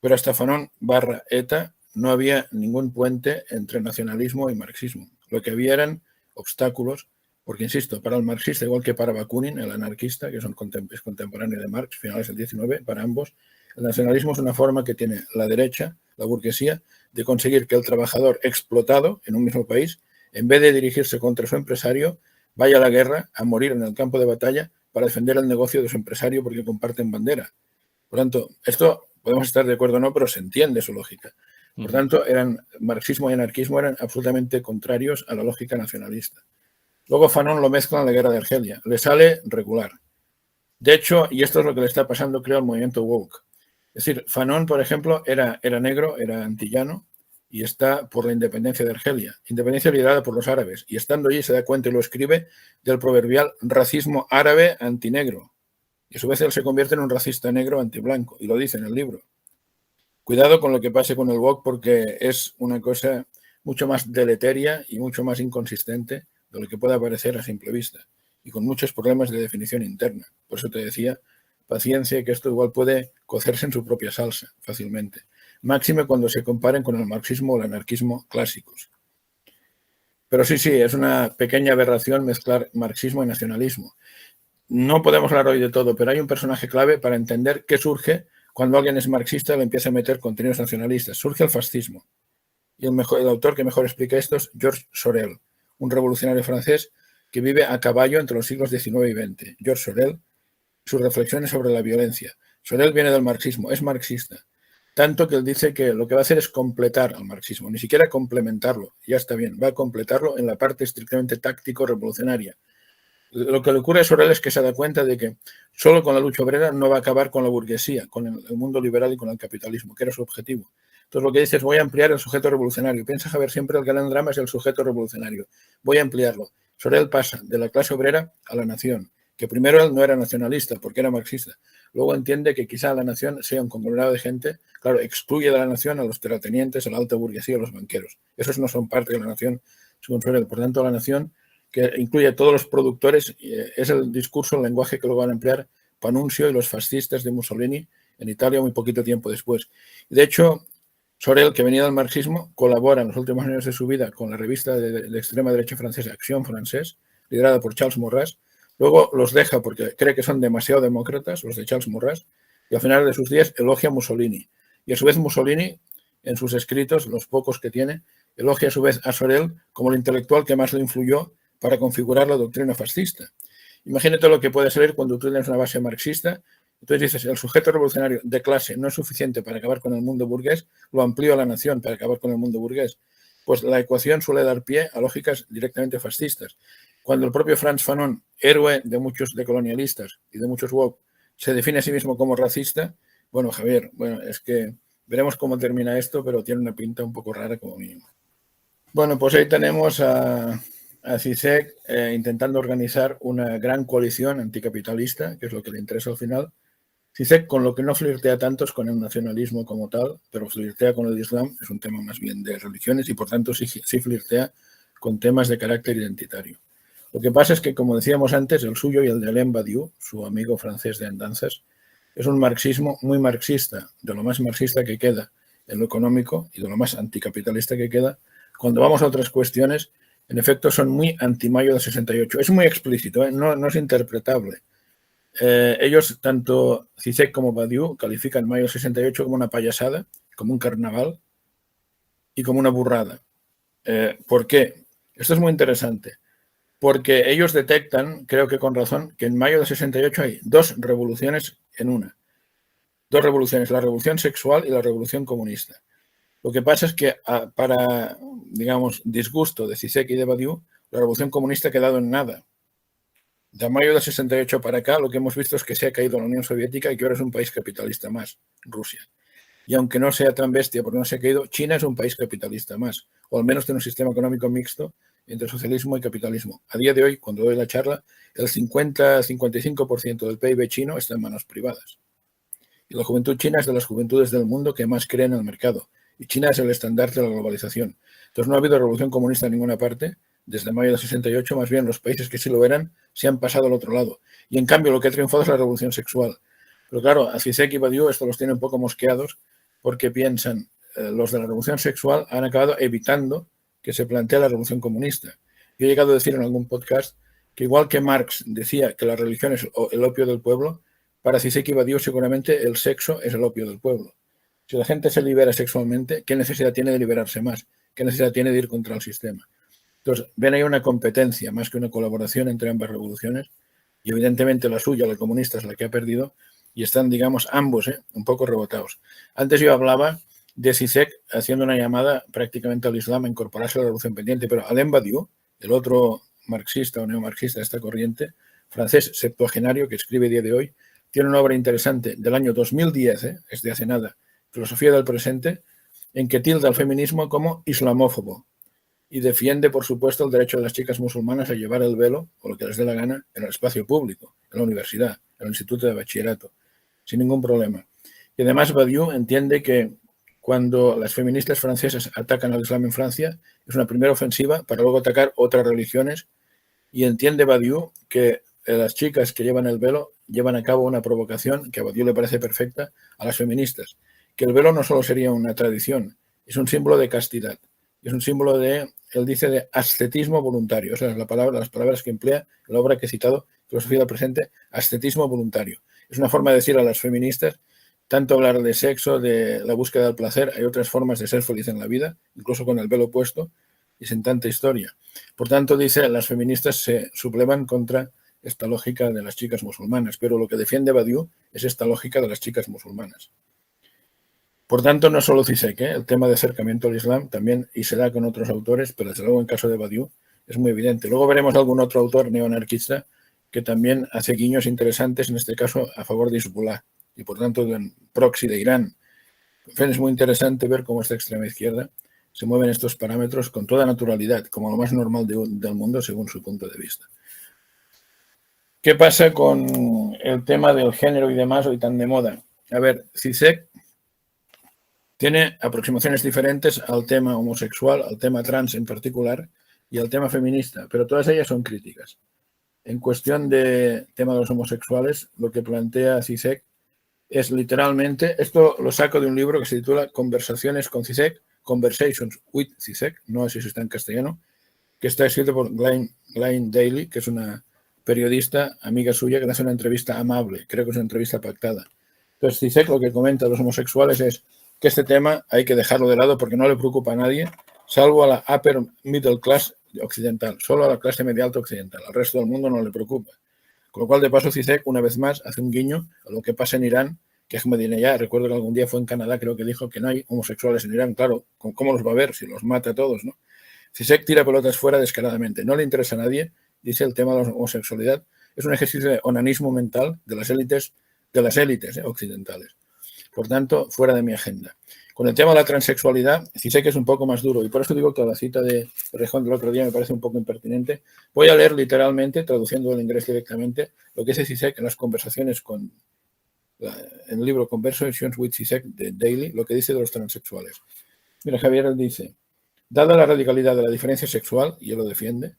Pero hasta Fanon / ETA no había ningún puente entre nacionalismo y marxismo. Lo que había eran obstáculos, porque insisto, para el marxista, igual que para Bakunin, el anarquista, que es contemporáneo de Marx, finales del 19, para ambos, el nacionalismo es una forma que tiene la derecha, la burguesía, de conseguir que el trabajador explotado en un mismo país, en vez de dirigirse contra su empresario, vaya a la guerra a morir en el campo de batalla para defender el negocio de su empresario porque comparten bandera. Por tanto, esto podemos estar de acuerdo o no, pero se entiende su lógica. Por tanto, marxismo y anarquismo eran absolutamente contrarios a la lógica nacionalista. Luego Fanon lo mezcla en la guerra de Argelia. Le sale regular. De hecho, y esto es lo que le está pasando, creo, al movimiento woke. Es decir, Fanon, por ejemplo, era negro, era antillano y está por la independencia de Argelia. Independencia liderada por los árabes. Y estando allí se da cuenta y lo escribe del proverbial racismo árabe antinegro. Y a su vez él se convierte en un racista negro antiblanco. Y lo dice en el libro. Cuidado con lo que pase con el woke porque es una cosa mucho más deleteria y mucho más inconsistente de lo que pueda parecer a simple vista y con muchos problemas de definición interna. Por eso te decía, paciencia, que esto igual puede cocerse en su propia salsa fácilmente. Máxime cuando se comparen con el marxismo o el anarquismo clásicos. Pero sí, es una pequeña aberración mezclar marxismo y nacionalismo. No podemos hablar hoy de todo, pero hay un personaje clave para entender qué surge cuando alguien es marxista y le empieza a meter contenidos nacionalistas. Surge el fascismo. Y el autor que mejor explica esto es Georges Sorel, un revolucionario francés que vive a caballo entre los siglos XIX y XX. Georges Sorel, sus reflexiones sobre la violencia. Sorel viene del marxismo, es marxista. Tanto que él dice que lo que va a hacer es completar al marxismo, ni siquiera complementarlo, ya está bien, va a completarlo en la parte estrictamente táctico-revolucionaria. Lo que le ocurre a Sorel es que se da cuenta de que solo con la lucha obrera no va a acabar con la burguesía, con el mundo liberal y con el capitalismo, que era su objetivo. Entonces lo que dice es voy a ampliar el sujeto revolucionario. Piensa Javier, siempre el gran drama es el sujeto revolucionario. Voy a ampliarlo. Sorel pasa de la clase obrera a la nación, que primero él no era nacionalista porque era marxista. Luego entiende que quizá la nación sea un conglomerado de gente, claro, excluye de la nación a los terratenientes, a la alta burguesía, a los banqueros. Esos no son parte de la nación, según Sorel. Por tanto, la nación, que incluye a todos los productores, es el discurso, el lenguaje que luego van a emplear Panunzio y los fascistas de Mussolini en Italia muy poquito tiempo después. De hecho, Sorel, que venía del marxismo, colabora en los últimos años de su vida con la revista de extrema derecha francesa Action Française, liderada por Charles Maurras. Luego los deja porque cree que son demasiado demócratas, los de Charles Maurras, y al final de sus días elogia a Mussolini. Y a su vez Mussolini, en sus escritos, los pocos que tiene, elogia a su vez a Sorel como el intelectual que más le influyó para configurar la doctrina fascista. Imagínate lo que puede salir cuando tú tienes una base marxista. Entonces dices, el sujeto revolucionario de clase no es suficiente para acabar con el mundo burgués, lo amplío a la nación para acabar con el mundo burgués. Pues la ecuación suele dar pie a lógicas directamente fascistas. Cuando el propio Frantz Fanon, héroe de muchos decolonialistas y de muchos woke, se define a sí mismo como racista, bueno, Javier, es que veremos cómo termina esto, pero tiene una pinta un poco rara como mínimo. Bueno, pues ahí tenemos a CISEC intentando organizar una gran coalición anticapitalista, que es lo que le interesa al final, CICEC con lo que no flirtea tanto es con el nacionalismo como tal, pero flirtea con el Islam, es un tema más bien de religiones y por tanto sí flirtea con temas de carácter identitario. Lo que pasa es que, como decíamos antes, el suyo y el de Alain Badiou, su amigo francés de andanzas, es un marxismo muy marxista, de lo más marxista que queda en lo económico y de lo más anticapitalista que queda. Cuando vamos a otras cuestiones, en efecto, son muy anti-Mayo de 68. Es muy explícito, no es interpretable. Ellos, tanto CICEC como Badiou, califican Mayo del 68 como una payasada, como un carnaval y como una burrada. ¿Por qué? Esto es muy interesante, porque ellos detectan, creo que con razón, que en Mayo del 68 hay dos revoluciones en una. Dos revoluciones, la revolución sexual y la revolución comunista. Lo que pasa es que para, digamos, disgusto de CICEC y de Badiou, la revolución comunista ha quedado en nada. De mayo del 68 para acá, lo que hemos visto es que se ha caído la Unión Soviética y que ahora es un país capitalista más, Rusia. Y aunque no sea tan bestia porque no se ha caído, China es un país capitalista más, o al menos tiene un sistema económico mixto entre socialismo y capitalismo. A día de hoy, cuando doy la charla, el 50-55% del PIB chino está en manos privadas. Y la juventud china es de las juventudes del mundo que más creen en el mercado. Y China es el estandarte de la globalización. Entonces no ha habido revolución comunista en ninguna parte desde mayo del 68, más bien los países que sí lo eran se han pasado al otro lado. Y en cambio lo que ha triunfado es la revolución sexual. Pero claro, a CICEC y Badiou esto los tiene un poco mosqueados porque piensan, los de la revolución sexual han acabado evitando que se plantee la revolución comunista. Yo he llegado a decir en algún podcast que igual que Marx decía que la religión es el opio del pueblo, para CICEC y Badiou seguramente el sexo es el opio del pueblo. Si la gente se libera sexualmente, ¿qué necesidad tiene de liberarse más? ¿Qué necesidad tiene de ir contra el sistema? Entonces, ven ahí una competencia más que una colaboración entre ambas revoluciones y evidentemente la suya, la comunista, es la que ha perdido y están, digamos, ambos un poco rebotados. Antes yo hablaba de CICEC haciendo una llamada prácticamente al Islam a incorporarse a la revolución pendiente, pero Alain Badiou, el otro marxista o neomarxista de esta corriente, francés septuagenario que escribe a día de hoy, tiene una obra interesante del año 2010, es de hace nada, Filosofía del presente, en que tilda al feminismo como islamófobo y defiende, por supuesto, el derecho de las chicas musulmanas a llevar el velo, o lo que les dé la gana, en el espacio público, en la universidad, en el instituto de bachillerato, sin ningún problema. Y además Badiou entiende que cuando las feministas francesas atacan al Islam en Francia, es una primera ofensiva para luego atacar otras religiones, y entiende Badiou que las chicas que llevan el velo llevan a cabo una provocación que a Badiou le parece perfecta a las feministas, que el velo no solo sería una tradición, es un símbolo de castidad, es un símbolo de, él dice, de ascetismo voluntario, o sea, las palabras que emplea en la obra que he citado, Filosofía del presente, ascetismo voluntario. Es una forma de decir a las feministas, tanto hablar de sexo, de la búsqueda del placer, hay otras formas de ser feliz en la vida, incluso con el velo puesto y sin tanta historia. Por tanto, dice, las feministas se sublevan contra esta lógica de las chicas musulmanas, pero lo que defiende Badiou es esta lógica de las chicas musulmanas. Por tanto, no es solo CICEC, el tema de acercamiento al Islam también, y se da con otros autores, pero desde luego en caso de Badiou es muy evidente. Luego veremos algún otro autor neoanarquista que también hace guiños interesantes, en este caso a favor de Hezbollah, y por tanto de proxy de Irán. En fin, es muy interesante ver cómo esta extrema izquierda se mueve en estos parámetros con toda naturalidad, como lo más normal del mundo según su punto de vista. ¿Qué pasa con el tema del género y demás hoy tan de moda? A ver, CICEC tiene aproximaciones diferentes al tema homosexual, al tema trans en particular y al tema feminista, pero todas ellas son críticas. En cuestión de tema de los homosexuales, lo que plantea CICEC es literalmente, esto lo saco de un libro que se titula Conversaciones con CICEC, Conversations with CICEC, no sé si está en castellano, que está escrito por Glenn Daly, que es una periodista, amiga suya, que le hace una entrevista amable, creo que es una entrevista pactada. Entonces CICEC lo que comenta a los homosexuales es que este tema hay que dejarlo de lado porque no le preocupa a nadie, salvo a la upper middle class occidental, solo a la clase media alta occidental, al resto del mundo no le preocupa. Con lo cual, de paso, CICEC, una vez más, hace un guiño a lo que pasa en Irán, que Ahmadinejad, recuerdo que algún día fue en Canadá, creo que dijo que no hay homosexuales en Irán. Claro, ¿cómo los va a ver si los mata a todos, no? CICEC tira pelotas fuera descaradamente, no le interesa a nadie, dice el tema de la homosexualidad, es un ejercicio de onanismo mental de las élites occidentales. Por tanto, fuera de mi agenda. Con el tema de la transexualidad, CICEC es un poco más duro y por eso digo que la cita de Rejón del otro día me parece un poco impertinente. Voy a leer literalmente, traduciendo el inglés directamente, lo que dice CICEC en las conversaciones con en el libro Conversations with Zizek de Daily, lo que dice de los transexuales. Mira, Javier, él dice, dada la radicalidad de la diferencia sexual, y él lo defiende,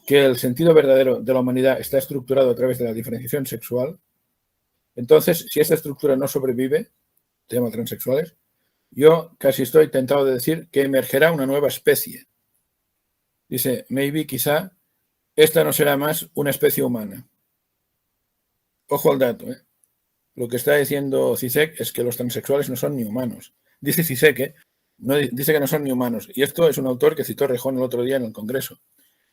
que el sentido verdadero de la humanidad está estructurado a través de la diferenciación sexual, entonces, si esta estructura no sobrevive, tema transexuales, yo casi estoy tentado de decir que emergerá una nueva especie. Dice, maybe, quizá, esta no será más una especie humana. Ojo al dato, ¿eh? Lo que está diciendo Zizek es que los transexuales no son ni humanos. Dice Zizek, no, dice que no son ni humanos. Y esto es un autor que citó Rejón el otro día en el Congreso.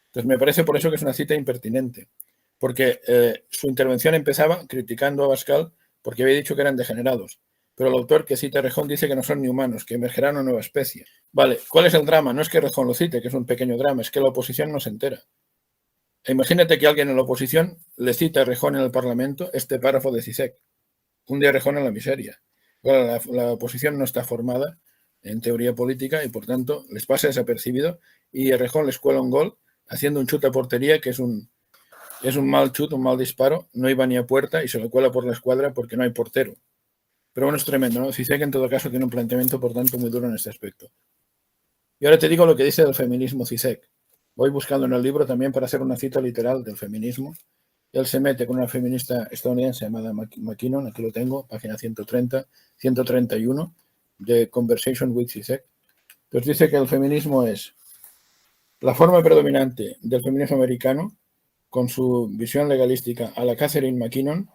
Entonces me parece por eso que es una cita impertinente. Porque su intervención empezaba criticando a Abascal porque había dicho que eran degenerados. Pero el autor que cita a Rejón dice que no son ni humanos, que emergerá una nueva especie. Vale, ¿cuál es el drama? No es que Rejón lo cite, que es un pequeño drama, es que la oposición no se entera. Imagínate que alguien en la oposición le cita a Rejón en el Parlamento este párrafo de Zizek. Un día Rejón en la miseria. Claro, la oposición no está formada en teoría política y por tanto les pasa desapercibido y a Rejón les cuela un gol haciendo un chute a portería que es un mal chute, un mal disparo, no iba ni a puerta y se lo cuela por la escuadra porque no hay portero. Pero bueno, es tremendo, ¿no? Zizek en todo caso tiene un planteamiento por tanto muy duro en este aspecto. Y ahora te digo lo que dice del feminismo Zizek. Voy buscando en el libro también para hacer una cita literal del feminismo. Él se mete con una feminista estadounidense llamada McKinnon, aquí lo tengo, página 130, 131, de Conversation with Zizek. Entonces dice que el feminismo es la forma predominante del feminismo americano, con su visión legalística a la Catherine McKinnon,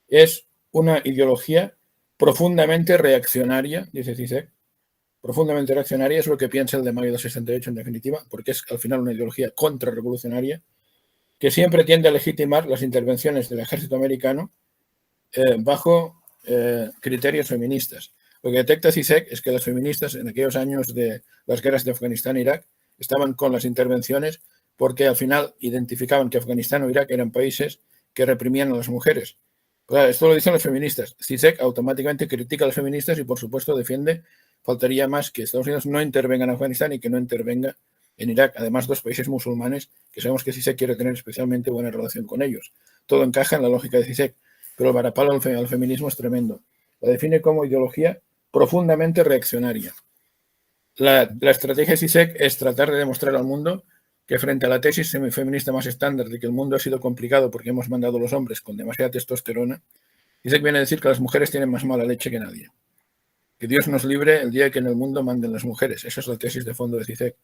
es una ideología profundamente reaccionaria, dice Zizek. Profundamente reaccionaria es lo que piensa el de mayo del 68 en definitiva, porque es al final una ideología contrarrevolucionaria que siempre tiende a legitimar las intervenciones del ejército americano bajo criterios feministas. Lo que detecta Zizek es que las feministas en aquellos años de las guerras de Afganistán e Irak estaban con las intervenciones porque al final identificaban que Afganistán o Irak eran países que reprimían a las mujeres. Claro, esto lo dicen los feministas. Zizek automáticamente critica a las feministas y por supuesto defiende, faltaría más que Estados Unidos no intervenga en Afganistán y que no intervenga en Irak. Además, dos países musulmanes que sabemos que Zizek quiere tener especialmente buena relación con ellos. Todo encaja en la lógica de Zizek, pero el varapalo al feminismo es tremendo. La define como ideología profundamente reaccionaria. La estrategia de Zizek es tratar de demostrar al mundo que frente a la tesis feminista más estándar de que el mundo ha sido complicado porque hemos mandado a los hombres con demasiada testosterona, Zizek viene a decir que las mujeres tienen más mala leche que nadie. Que Dios nos libre el día que en el mundo manden las mujeres. Esa es la tesis de fondo de Zizek.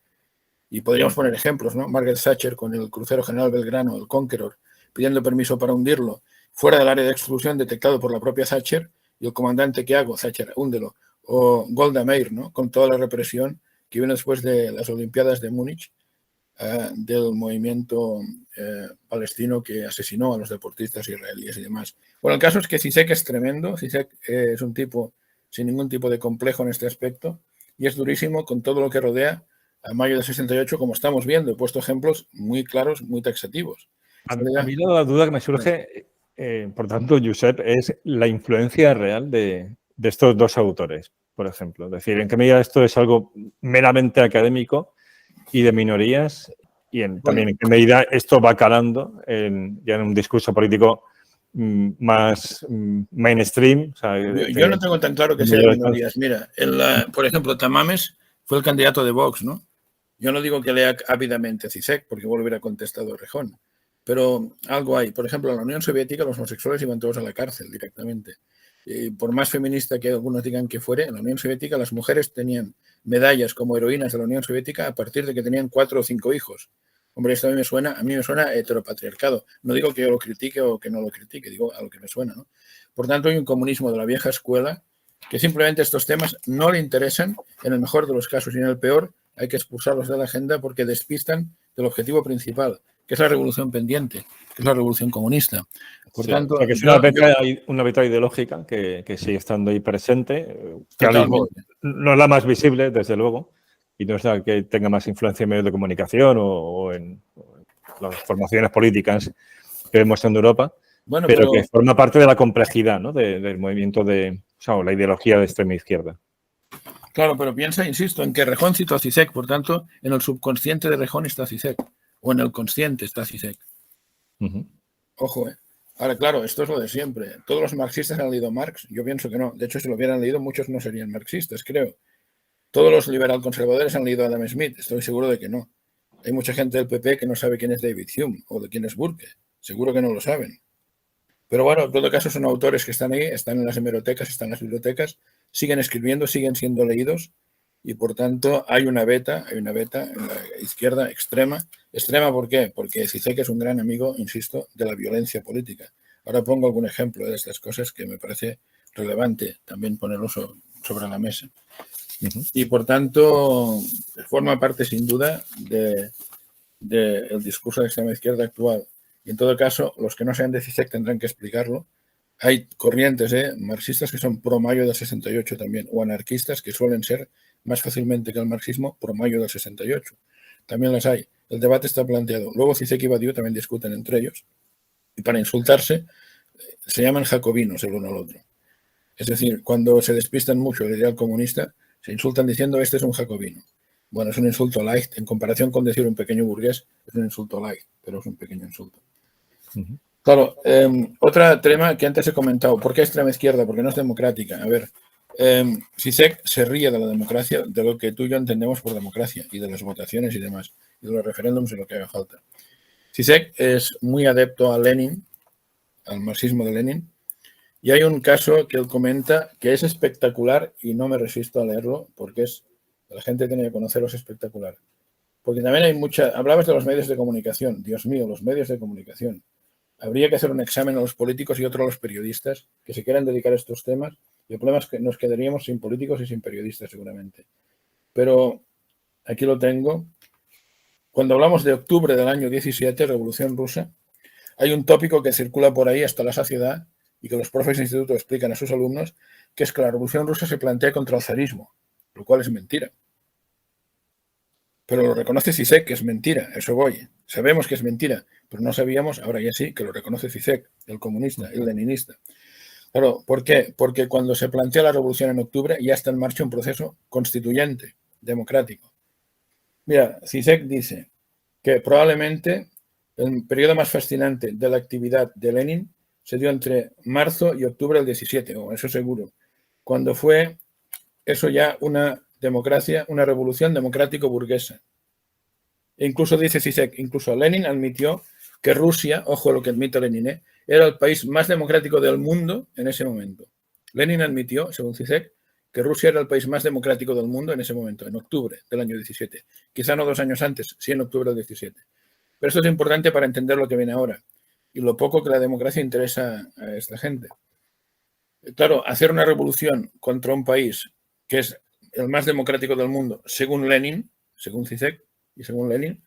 Y podríamos poner ejemplos, ¿no? Margaret Thatcher con el crucero General Belgrano, el Conqueror, pidiendo permiso para hundirlo, fuera del área de exclusión detectado por la propia Thatcher, y el comandante que hago, Thatcher, húndelo, o Golda Meir, ¿no? Con toda la represión que vino después de las Olimpiadas de Múnich, del movimiento palestino que asesinó a los deportistas israelíes y demás. Bueno, el caso es que Zizek es tremendo, Zizek es un tipo sin ningún tipo de complejo en este aspecto y es durísimo con todo lo que rodea a mayo del 68, como estamos viendo. He puesto ejemplos muy claros, muy taxativos. A mí la duda que me surge, por tanto, Josep, es la influencia real de estos dos autores, por ejemplo. Es decir, en qué medida esto es algo meramente académico y de minorías y también en qué medida esto va calando ya en un discurso político más mainstream. O sea, yo no tengo tan claro que sea de minorías. Mira, por ejemplo, Tamames fue el candidato de Vox, ¿no? Yo no digo que lea ávidamente Zizek, porque igual hubiera contestado Rejón, pero algo hay. Por ejemplo, en la Unión Soviética los homosexuales iban todos a la cárcel directamente. Por más feminista que algunos digan que fuere, en la Unión Soviética las mujeres tenían medallas como heroínas de la Unión Soviética a partir de que tenían 4 o 5 hijos. Hombre, esto a mí me suena heteropatriarcado. No digo que yo lo critique o que no lo critique, digo a lo que me suena, ¿no? Por tanto, hay un comunismo de la vieja escuela que simplemente estos temas no le interesan, en el mejor de los casos y en el peor hay que expulsarlos de la agenda porque despistan del objetivo principal, que es la revolución pendiente, que es la revolución comunista. Por tanto, o sea, que es una beta ideológica que sigue estando ahí presente, que no es la más visible, desde luego, y no es la que tenga más influencia en medios de comunicación o en las formaciones políticas que vemos en Europa, pero que forma parte de la complejidad, ¿no? del movimiento o la ideología de extrema izquierda. Claro, pero piensa, insisto, en que Rejón citó a Zizek, por tanto, en el subconsciente de Rejón está Zizek, o en el consciente está Zizek. Ojo, Ahora, claro, esto es lo de siempre. ¿Todos los marxistas han leído Marx? Yo pienso que no. De hecho, si lo hubieran leído, muchos no serían marxistas, creo. ¿Todos los liberal conservadores han leído a Adam Smith? Estoy seguro de que no. Hay mucha gente del PP que no sabe quién es David Hume o de quién es Burke. Seguro que no lo saben. Pero bueno, en todo caso son autores que están ahí, están en las hemerotecas, están en las bibliotecas, siguen escribiendo, siguen siendo leídos y por tanto hay una beta en la izquierda extrema. ¿Extrema por qué? Porque Zizek es un gran amigo, insisto, de la violencia política. Ahora pongo algún ejemplo de estas cosas que me parece relevante también ponerlo sobre la mesa. Y por tanto forma parte sin duda del discurso de extrema izquierda actual. Y en todo caso, los que no sean de Zizek tendrán que explicarlo. Hay corrientes marxistas que son pro mayo del 68 también, o anarquistas que suelen ser más fácilmente que el marxismo pro mayo del 68. También las hay. El debate está planteado. Luego Zizek y Badiou también discuten entre ellos. Y para insultarse se llaman jacobinos el uno al otro. Es decir, cuando se despistan mucho del ideal comunista, se insultan diciendo este es un jacobino. Bueno, es un insulto light. En comparación con decir un pequeño burgués, es un insulto light, pero es un pequeño insulto. Claro, otro tema que antes he comentado. ¿Por qué extrema izquierda? Porque no es democrática. A ver, Zizek se ríe de la democracia, de lo que tú y yo entendemos por democracia, y de las votaciones y demás, y de los referéndums y lo que haga falta. Zizek es muy adepto a Lenin, al marxismo de Lenin, y hay un caso que él comenta que es espectacular y no me resisto a leerlo porque la gente tiene que conocerlo, es espectacular. Porque también hay hablabas de los medios de comunicación, Dios mío, los medios de comunicación. Habría que hacer un examen a los políticos y otro a los periodistas que se quieran dedicar a estos temas y el problema es que nos quedaríamos sin políticos y sin periodistas seguramente. Pero aquí lo tengo. Cuando hablamos de octubre del año 17, Revolución Rusa, hay un tópico que circula por ahí hasta la saciedad y que los profes de instituto explican a sus alumnos, que es que la Revolución Rusa se plantea contra el zarismo, lo cual es mentira. Pero lo reconoce Zizek, que es mentira, eso voy. Sabemos que es mentira, pero no sabíamos, ahora ya sí, que lo reconoce Zizek, el comunista, el leninista. Claro, ¿por qué? Porque cuando se plantea la revolución en octubre ya está en marcha un proceso constituyente, democrático. Mira, Zizek dice que probablemente el periodo más fascinante de la actividad de Lenin se dio entre marzo y octubre del 17, o eso seguro, cuando fue eso ya una democracia, una revolución democrático-burguesa. E incluso dice Zizek, incluso Lenin admitió que Rusia, ojo lo que admite Lenin, era el país más democrático del mundo en ese momento. Lenin admitió, según Zizek, que Rusia era el país más democrático del mundo en ese momento, en octubre del año 17. Quizá no 2 años antes, sí en octubre del 17. Pero esto es importante para entender lo que viene ahora y lo poco que la democracia interesa a esta gente. Claro, hacer una revolución contra un país que es el más democrático del mundo, según Lenin, según Zizek y según Lenin,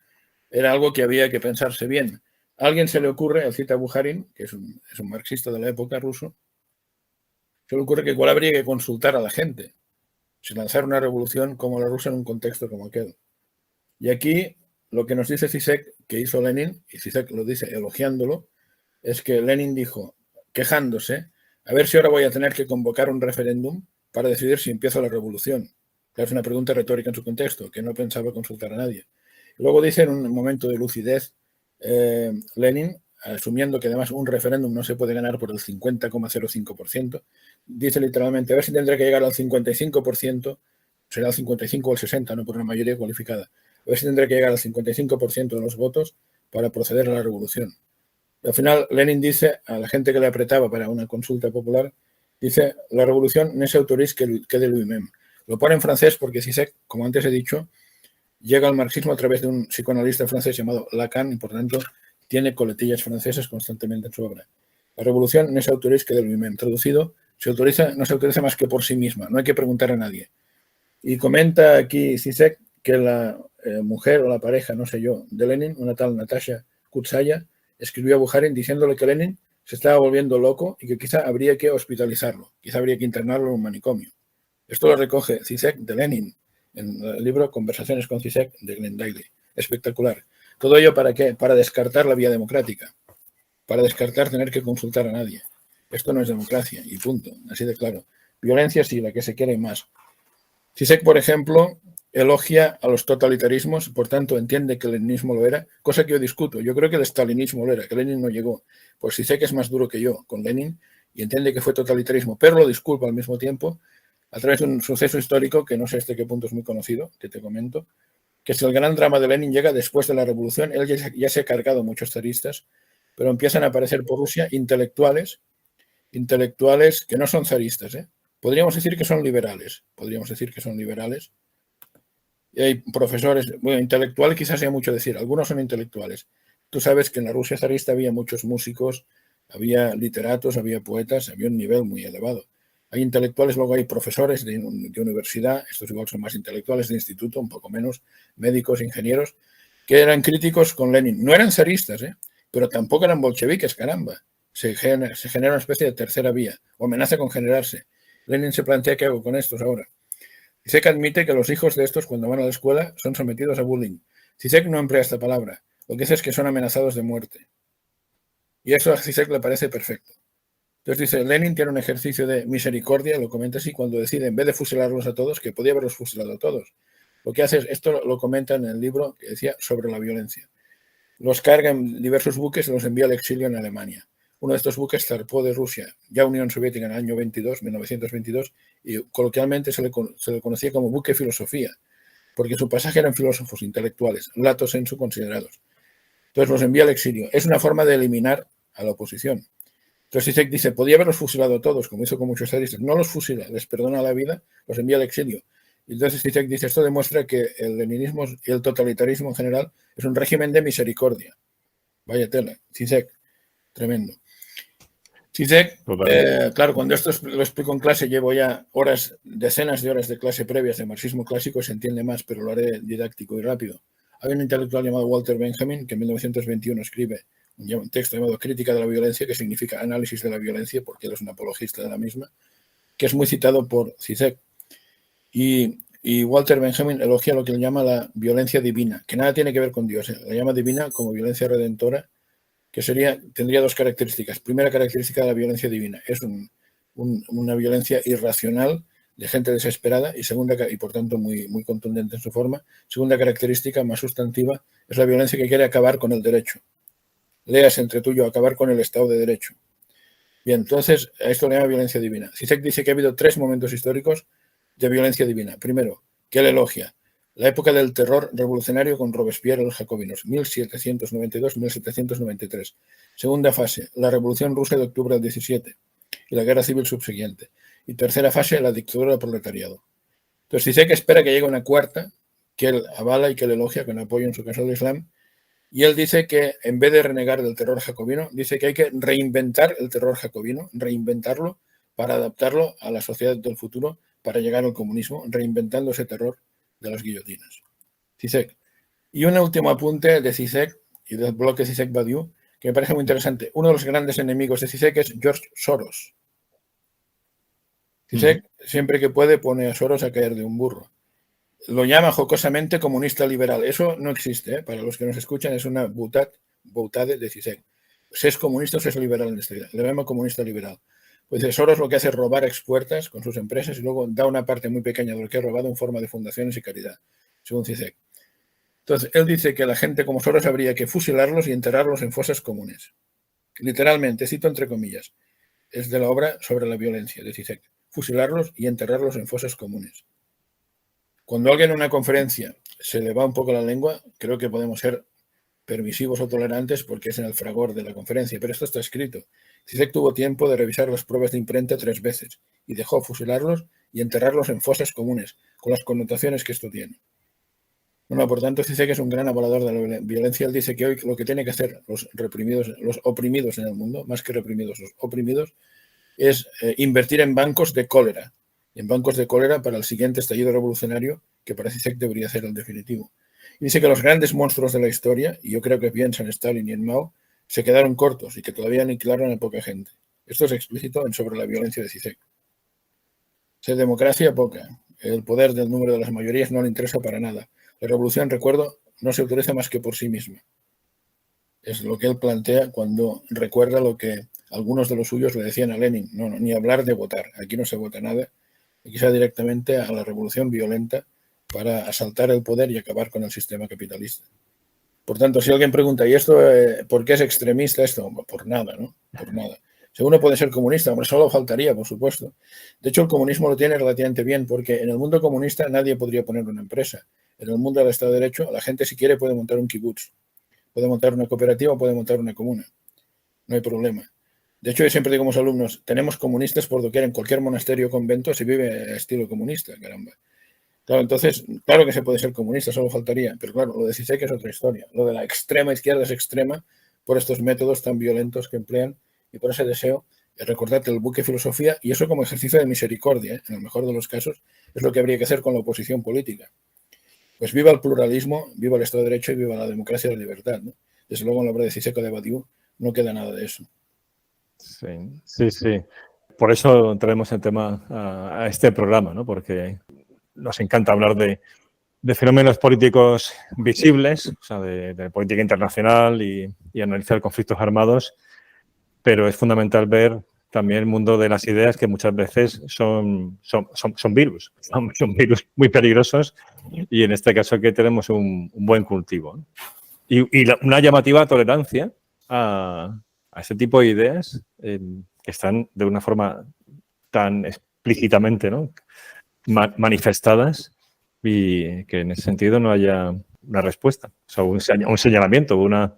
era algo que había que pensarse bien. A alguien se le ocurre, él cita a Bukharin, que es un marxista de la época ruso, se le ocurre que igual habría que consultar a la gente, si lanzar una revolución como la rusa en un contexto como aquel. Y aquí lo que nos dice Zizek, que hizo Lenin, y Zizek lo dice elogiándolo, es que Lenin dijo, quejándose, a ver si ahora voy a tener que convocar un referéndum para decidir si empiezo la revolución. Claro, es una pregunta retórica en su contexto, que no pensaba consultar a nadie. Y luego dice en un momento de lucidez, Lenin, asumiendo que además un referéndum no se puede ganar por el 50,05%, dice literalmente, a ver si tendré que llegar al 55%, será el 55 o el 60, no por una mayoría cualificada, a ver si tendré que llegar al 55% de los votos para proceder a la revolución. Y al final, Lenin dice a la gente que le apretaba para una consulta popular, dice, la revolución no se autoriza que de lui-même. Lo pone en francés porque Zizek, como antes he dicho, llega al marxismo a través de un psicoanalista francés llamado Lacan y, por tanto, tiene coletillas francesas constantemente en su obra. La revolución no se autoriza que de lui-même. Traducido, no se autoriza más que por sí misma. No hay que preguntar a nadie. Y comenta aquí Zizek que la mujer o la pareja, no sé yo, de Lenin, una tal Natasha Kutsaya, escribió a Bukharin diciéndole que Lenin se estaba volviendo loco y que quizá habría que hospitalizarlo, quizá habría que internarlo en un manicomio. Esto lo recoge Zizek de Lenin en el libro Conversaciones con Zizek de Glenn Daly. Espectacular. ¿Todo ello para qué? Para descartar la vía democrática, para descartar tener que consultar a nadie. Esto no es democracia y punto, así de claro. Violencia sí, la que se quiere más. Zizek, por ejemplo, elogia a los totalitarismos, por tanto entiende que el leninismo lo era, cosa que yo discuto. Yo creo que el stalinismo lo era, que Lenin no llegó. Pues Zizek es más duro que yo con Lenin y entiende que fue totalitarismo, pero lo disculpa al mismo tiempo a través de un suceso histórico que no sé hasta qué punto es muy conocido, que te comento, que si el gran drama de Lenin llega después de la revolución, él ya se ha cargado muchos zaristas, pero empiezan a aparecer por Rusia intelectuales que no son zaristas, ¿eh? Podríamos decir que son liberales, y hay profesores, bueno, intelectual quizás sea mucho decir, algunos son intelectuales. Tú sabes que en la Rusia zarista había muchos músicos, había literatos, había poetas, había un nivel muy elevado. Hay intelectuales, luego hay profesores de universidad, estos igual son más intelectuales de instituto, un poco menos, médicos, ingenieros, que eran críticos con Lenin. No eran zaristas, pero tampoco eran bolcheviques, caramba. Se genera una especie de tercera vía, o amenaza con generarse. Lenin se plantea qué hago con estos ahora. Zizek admite que los hijos de estos, cuando van a la escuela, son sometidos a bullying. Zizek no emplea esta palabra. Lo que dice es que son amenazados de muerte. Y eso a Zizek le parece perfecto. Entonces dice, Lenin tiene un ejercicio de misericordia, lo comenta así, cuando decide, en vez de fusilarlos a todos, que podía haberlos fusilado a todos. Lo que hace es, esto lo comenta en el libro que decía sobre la violencia. Los carga en diversos buques y los envía al exilio en Alemania. Uno de estos buques zarpó de Rusia, ya Unión Soviética, en el año 1922, y coloquialmente se le conocía como buque filosofía, porque su pasaje eran filósofos intelectuales, lato sensu considerados. Entonces los envía al exilio. Es una forma de eliminar a la oposición. Entonces Zizek dice, podía haberlos fusilado a todos, como hizo con muchos zaristas. No los fusila, les perdona la vida, los envía al exilio. Y entonces Zizek dice, esto demuestra que el leninismo y el totalitarismo en general es un régimen de misericordia. Vaya tela, Zizek, tremendo. Zizek, claro, cuando esto lo explico en clase, llevo ya horas, decenas de horas de clase previas de marxismo clásico, se entiende más, pero lo haré didáctico y rápido. Hay un intelectual llamado Walter Benjamin que en 1921 escribe un texto llamado Crítica de la violencia, que significa análisis de la violencia, porque él es un apologista de la misma, que es muy citado por Zizek. Y Walter Benjamin elogia lo que él llama la violencia divina, que nada tiene que ver con Dios, la llama divina como violencia redentora, que tendría dos características. Primera característica de la violencia divina, es una violencia irracional de gente desesperada y por tanto muy, muy contundente en su forma. Segunda característica, más sustantiva, es la violencia que quiere acabar con el derecho. Leas entre tú y yo, acabar con el Estado de Derecho. Bien, entonces a esto le llama violencia divina. Zizek dice que ha habido 3 momentos históricos de violencia divina. Primero, que él elogia la época del terror revolucionario con Robespierre y los jacobinos, 1792-1793. Segunda fase, la Revolución Rusa de octubre del 17 y la guerra civil subsiguiente. Y tercera fase, la dictadura del proletariado. Entonces dice que espera que llegue una cuarta, que él avala y que él elogia con apoyo en su caso del Islam. Y él dice que en vez de renegar del terror jacobino, dice que hay que reinventar el terror jacobino, reinventarlo para adaptarlo a la sociedad del futuro, para llegar al comunismo, reinventando ese terror de las guillotinas. Zizek. Y un último apunte de Zizek y del bloque Zizek-Badiou, que me parece muy interesante. Uno de los grandes enemigos de Zizek es George Soros. Zizek, siempre que puede, pone a Soros a caer de un burro. Lo llama jocosamente comunista liberal. Eso no existe, ¿eh? Para los que nos escuchan, es una boutade de Zizek. Si es comunista o si es liberal en esta vida. Le llama comunista liberal. Pues Soros lo que hace es robar expuertas con sus empresas y luego da una parte muy pequeña de lo que ha robado en forma de fundaciones y caridad, según Zizek. Entonces, él dice que la gente como Soros habría que fusilarlos y enterrarlos en fosas comunes. Literalmente, cito entre comillas, es de la obra sobre la violencia de Zizek. Fusilarlos y enterrarlos en fosas comunes. Cuando alguien en una conferencia se le va un poco la lengua, creo que podemos ser permisivos o tolerantes porque es en el fragor de la conferencia, pero esto está escrito. Zizek tuvo tiempo de revisar las pruebas de imprenta 3 veces y dejó fusilarlos y enterrarlos en fosas comunes, con las connotaciones que esto tiene. Bueno, por tanto, Zizek es un gran avalador de la violencia. Él dice que hoy lo que tienen que hacer los oprimidos en el mundo, más que reprimidos, los oprimidos, es invertir en bancos de cólera. En bancos de cólera para el siguiente estallido revolucionario, que para Zizek debería ser el definitivo. Y dice que los grandes monstruos de la historia, y yo creo que piensa en Stalin y en Mao, se quedaron cortos y que todavía aniquilaron a poca gente. Esto es explícito sobre la violencia de Zizek. Democracia poca. El poder del número de las mayorías no le interesa para nada. La revolución, recuerdo, no se utiliza más que por sí misma. Es lo que él plantea cuando recuerda lo que algunos de los suyos le decían a Lenin. No, ni hablar de votar. Aquí no se vota nada. Aquí se va directamente a la revolución violenta para asaltar el poder y acabar con el sistema capitalista. Por tanto, si alguien pregunta, ¿y esto por qué es extremista esto? Por nada, ¿no? Por nada. Si uno puede ser comunista, hombre, solo faltaría, por supuesto. De hecho, el comunismo lo tiene relativamente bien, porque en el mundo comunista nadie podría poner una empresa. En el mundo del Estado de Derecho, la gente, si quiere, puede montar un kibutz, puede montar una cooperativa, puede montar una comuna. No hay problema. De hecho, yo siempre digo a mis alumnos, tenemos comunistas por doquier, en cualquier monasterio o convento se vive a estilo comunista, caramba. Claro, entonces, claro que se puede ser comunista, solo faltaría, pero claro, lo de CISEC es otra historia. Lo de la extrema izquierda es extrema por estos métodos tan violentos que emplean y por ese deseo de recordarte el buque filosofía, y eso como ejercicio de misericordia, en el mejor de los casos, es lo que habría que hacer con la oposición política. Pues viva el pluralismo, viva el Estado de Derecho y viva la democracia y la libertad, ¿no? Desde luego en la obra de CISEC o de Badiou no queda nada de eso. Sí. Por eso traemos el tema a este programa, ¿no? Porque nos encanta hablar de fenómenos políticos visibles, o sea, de política internacional y analizar conflictos armados, pero es fundamental ver también el mundo de las ideas, que muchas veces son virus, son virus muy peligrosos, y en este caso aquí tenemos un buen cultivo, ¿no? Y una llamativa tolerancia a ese tipo de ideas que están de una forma tan explícitamente, ¿no?, manifestadas, y que en ese sentido no haya una respuesta, o sea, un señalamiento, una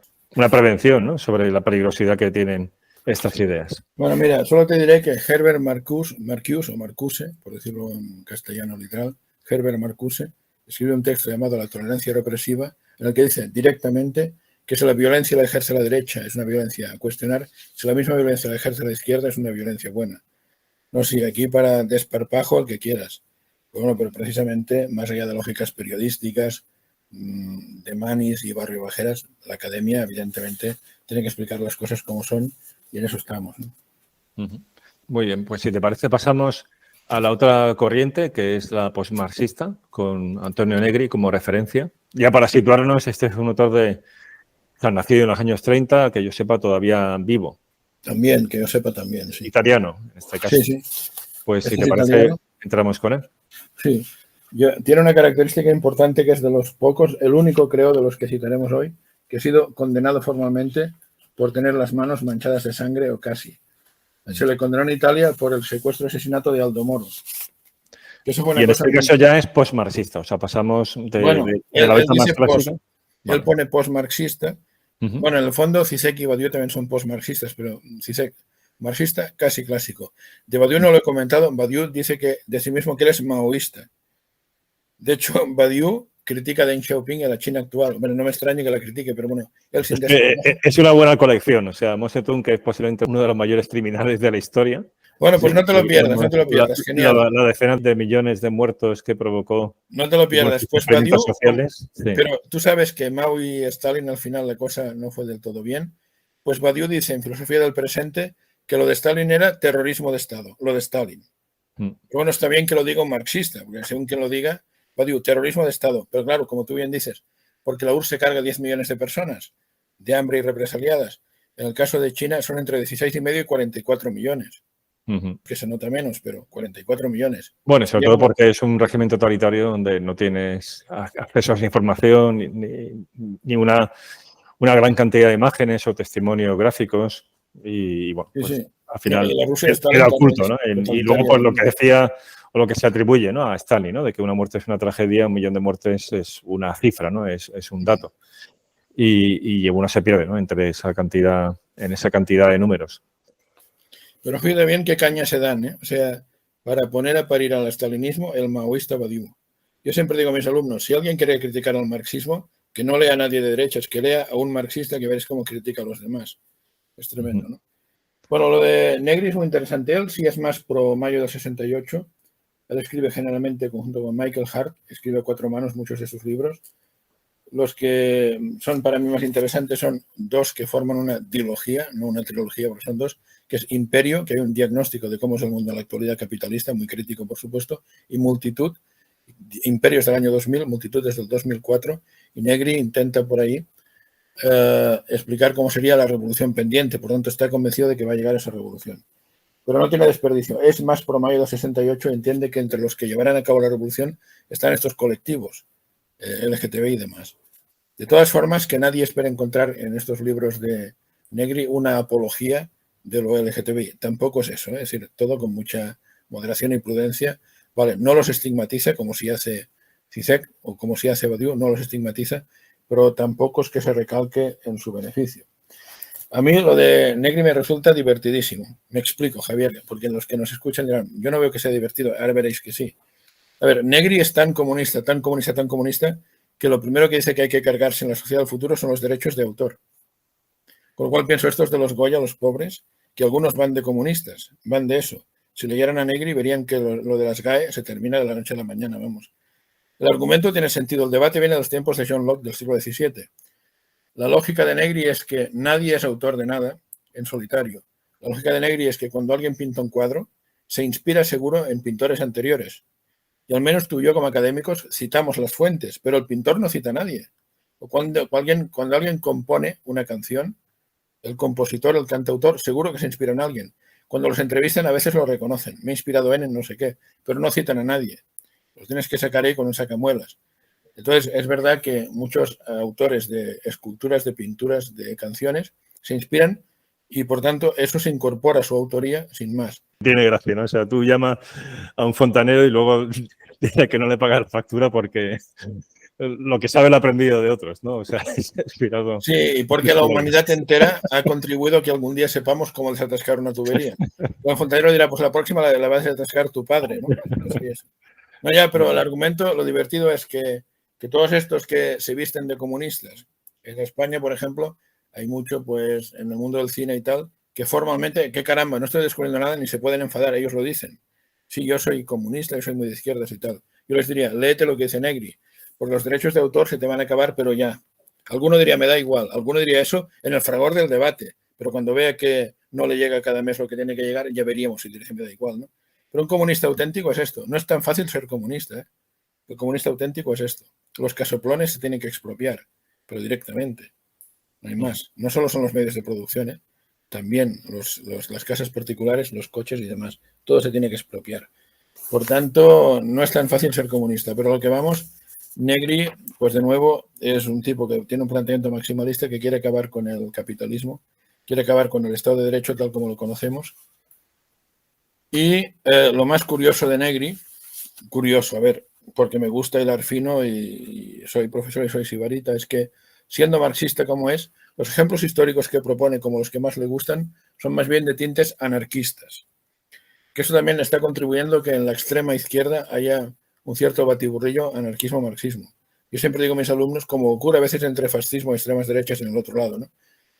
prevención, ¿no?, sobre la peligrosidad que tienen estas ideas. Bueno, mira, solo te diré que Herbert Marcuse, o Marcuse, por decirlo en castellano literal, Herbert Marcuse, escribe un texto llamado La tolerancia represiva, en el que dice directamente que si la violencia la ejerce la derecha es una violencia a cuestionar, si la misma violencia la ejerce la izquierda es una violencia buena. No, sí, aquí para desparpajo el que quieras. Bueno, pero precisamente, más allá de lógicas periodísticas, de manis y barrio bajeras, la academia, evidentemente, tiene que explicar las cosas como son, y en eso estamos, ¿no? Muy bien, pues si te parece, pasamos a la otra corriente, que es la postmarxista, con Antonio Negri como referencia. Ya para situarnos, este es un autor nacido en los años 30, que yo sepa todavía vivo. También, que yo sepa también, sí. Italiano, en este caso. Sí. Pues si te parece, entramos con él. Sí. Tiene una característica importante, que es de los pocos, el único, creo, de los que citaremos hoy, que ha sido condenado formalmente por tener las manos manchadas de sangre o casi. Se le condenó en Italia por el secuestro y asesinato de Aldo Moro. Y en este caso ya es postmarxista, o sea, pasamos de la beta más clásica. Él pone postmarxista. Bueno, en el fondo CISEC y Badiou también son postmarxistas, pero CISEC marxista casi clásico. De Badiou no lo he comentado. Badiou dice que de sí mismo que él es maoísta. De hecho, Badiou critica a Deng Xiaoping y a la China actual. Bueno, no me extraña que la critique, pero bueno, él sin es una buena colección. O sea, Mao Zedong, que es posiblemente uno de los mayores criminales de la historia. Bueno, pues no te lo pierdas, no te lo pierdas. Genial. La decenas de millones de muertos que provocó. No te lo pierdas. Pues Badiou, sociales. Sí. Pero tú sabes que Mao y Stalin al final la cosa no fue del todo bien. Pues Badiou dice en Filosofía del Presente que lo de Stalin era terrorismo de Estado, lo de Stalin. Pero bueno, está bien que lo diga un marxista, porque según quien lo diga, Badiou, terrorismo de Estado. Pero claro, como tú bien dices, porque la URSS se carga 10 millones de personas de hambre y represaliadas. En el caso de China son entre 16,5 y 44 millones. Que se nota menos, pero 44 millones. Bueno, sobre todo porque es un régimen totalitario donde no tienes acceso a esa información ni una gran cantidad de imágenes o testimonios gráficos, y bueno, pues al final queda oculto, ¿no? Y luego, pues lo que decía o lo que se atribuye, ¿no?, a Stalin, ¿no?, de que una muerte es una tragedia, 1 millón de muertes es una cifra, ¿no?, es un dato. Y uno se pierde, ¿no?, en esa cantidad de números. Pero fíjate bien qué caña se dan, ¿eh? O sea, para poner a parir al estalinismo, el maoísta Badiou. Yo siempre digo a mis alumnos, si alguien quiere criticar al marxismo, que no lea a nadie de derechas, que lea a un marxista, que veréis cómo critica a los demás. Es tremendo, ¿no? Bueno, lo de Negri es muy interesante. Él sí es más pro mayo del 68. Él escribe generalmente conjunto con Michael Hart, escribe a 4 manos muchos de sus libros. Los que son para mí más interesantes son 2 que forman una dilogía, no una trilogía, porque son 2, que es Imperio, que hay un diagnóstico de cómo es el mundo en la actualidad capitalista, muy crítico, por supuesto, y Multitud. Imperio es del año 2000, Multitud es del 2004, y Negri intenta por ahí explicar cómo sería la revolución pendiente, por lo tanto está convencido de que va a llegar esa revolución. pero no tiene desperdicio. Es más pro mayo de 68, entiende que entre los que llevarán a cabo la revolución están estos colectivos, LGTBI y demás. De todas formas, que nadie espera encontrar en estos libros de Negri una apología de lo LGTBI. Tampoco es eso, es decir, todo con mucha moderación y prudencia. Vale, no los estigmatiza como si hace Zizek o como si hace Badiou, no los estigmatiza, pero tampoco es que se recalque en su beneficio. A mí lo de Negri me resulta divertidísimo. Me explico, Javier, porque los que nos escuchan dirán, yo no veo que sea divertido, ahora veréis que sí. A ver, Negri es tan comunista, tan comunista, tan comunista, que lo primero que dice que hay que cargarse en la sociedad del futuro son los derechos de autor. Con lo cual pienso, estos de los Goya, los pobres, que algunos van de comunistas, van de eso. Si leyeran a Negri verían que lo de las GAE se termina de la noche a la mañana, vamos. El argumento tiene sentido. El debate viene de los tiempos de John Locke del siglo XVII. La lógica de Negri es que nadie es autor de nada en solitario. La lógica de Negri es que cuando alguien pinta un cuadro, se inspira seguro en pintores anteriores. Y al menos tú y yo como académicos citamos las fuentes, pero el pintor no cita a nadie. O cuando alguien compone una canción, el compositor, el cantautor, seguro que se inspira en alguien. Cuando los entrevistan a veces lo reconocen. Me he inspirado en no sé qué, pero no citan a nadie. Los tienes que sacar ahí con un sacamuelas. Entonces, es verdad que muchos autores de esculturas, de pinturas, de canciones se inspiran y, por tanto, eso se incorpora a su autoría sin más. Tiene gracia, ¿no? O sea, tú llamas a un fontanero y luego dice que no le pagas factura porque lo que sabe lo ha aprendido de otros, ¿no? O sea, es inspirado. Sí, porque la humanidad entera ha contribuido a que algún día sepamos cómo desatascar una tubería. El fontanero dirá, pues la próxima la va a desatascar tu padre, ¿no? Así es. No, ya, pero el argumento, lo divertido es que todos estos que se visten de comunistas, en España, por ejemplo, hay mucho, pues, en el mundo del cine y tal, que formalmente, qué caramba, no estoy descubriendo nada ni se pueden enfadar, ellos lo dicen. Sí, yo soy comunista, yo soy muy de izquierdas y tal. Yo les diría, léete lo que dice Negri, porque los derechos de autor se te van a acabar, pero ya. Alguno diría, me da igual, alguno diría eso en el fragor del debate, pero cuando vea que no le llega cada mes lo que tiene que llegar, ya veríamos si dice, me da igual, ¿no? Pero un comunista auténtico es esto. No es tan fácil ser comunista, ¿eh? El comunista auténtico es esto. Los casoplones se tienen que expropiar, pero directamente. No hay más. No solo son los medios de producción, ¿eh? También las casas particulares, los coches y demás. Todo se tiene que expropiar. Por tanto, no es tan fácil ser comunista. Pero lo que vamos, Negri, pues de nuevo, es un tipo que tiene un planteamiento maximalista que quiere acabar con el capitalismo, quiere acabar con el Estado de Derecho tal como lo conocemos. Y lo más curioso de Negri, curioso, a ver, porque me gusta hilar fino y soy profesor y soy sibarita, es que siendo marxista como es, los ejemplos históricos que propone como los que más le gustan son más bien de tintes anarquistas. Que eso también está contribuyendo que en la extrema izquierda haya un cierto batiburrillo anarquismo-marxismo. Yo siempre digo a mis alumnos, como ocurre a veces entre fascismo y extremas derechas en el otro lado, ¿no?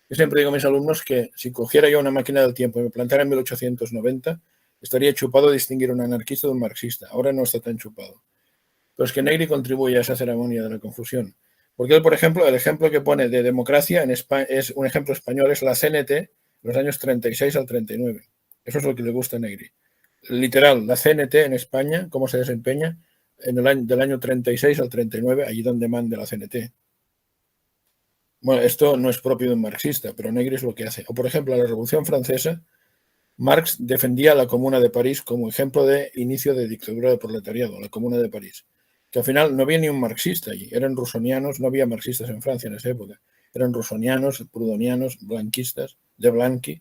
Yo siempre digo a mis alumnos que si cogiera yo una máquina del tiempo y me plantara en 1890, estaría chupado distinguir un anarquista de un marxista. Ahora no está tan chupado. Pero es que Negri contribuye a esa ceremonia de la confusión. Porque él, por ejemplo, el ejemplo que pone de democracia en España, es un ejemplo español, es la CNT, de los años 36 al 39. Eso es lo que le gusta a Negri. Literal, la CNT en España, cómo se desempeña en el año, del año 36 al 39, allí donde mande la CNT. Bueno, esto no es propio de un marxista, pero Negri es lo que hace. O, por ejemplo, la Revolución Francesa, Marx defendía la Comuna de París como ejemplo de inicio de dictadura del proletariado, la Comuna de París, que al final no había ni un marxista allí, eran rusonianos, no había marxistas en Francia en esa época, eran rusonianos, prudonianos, blanquistas, de Blanqui,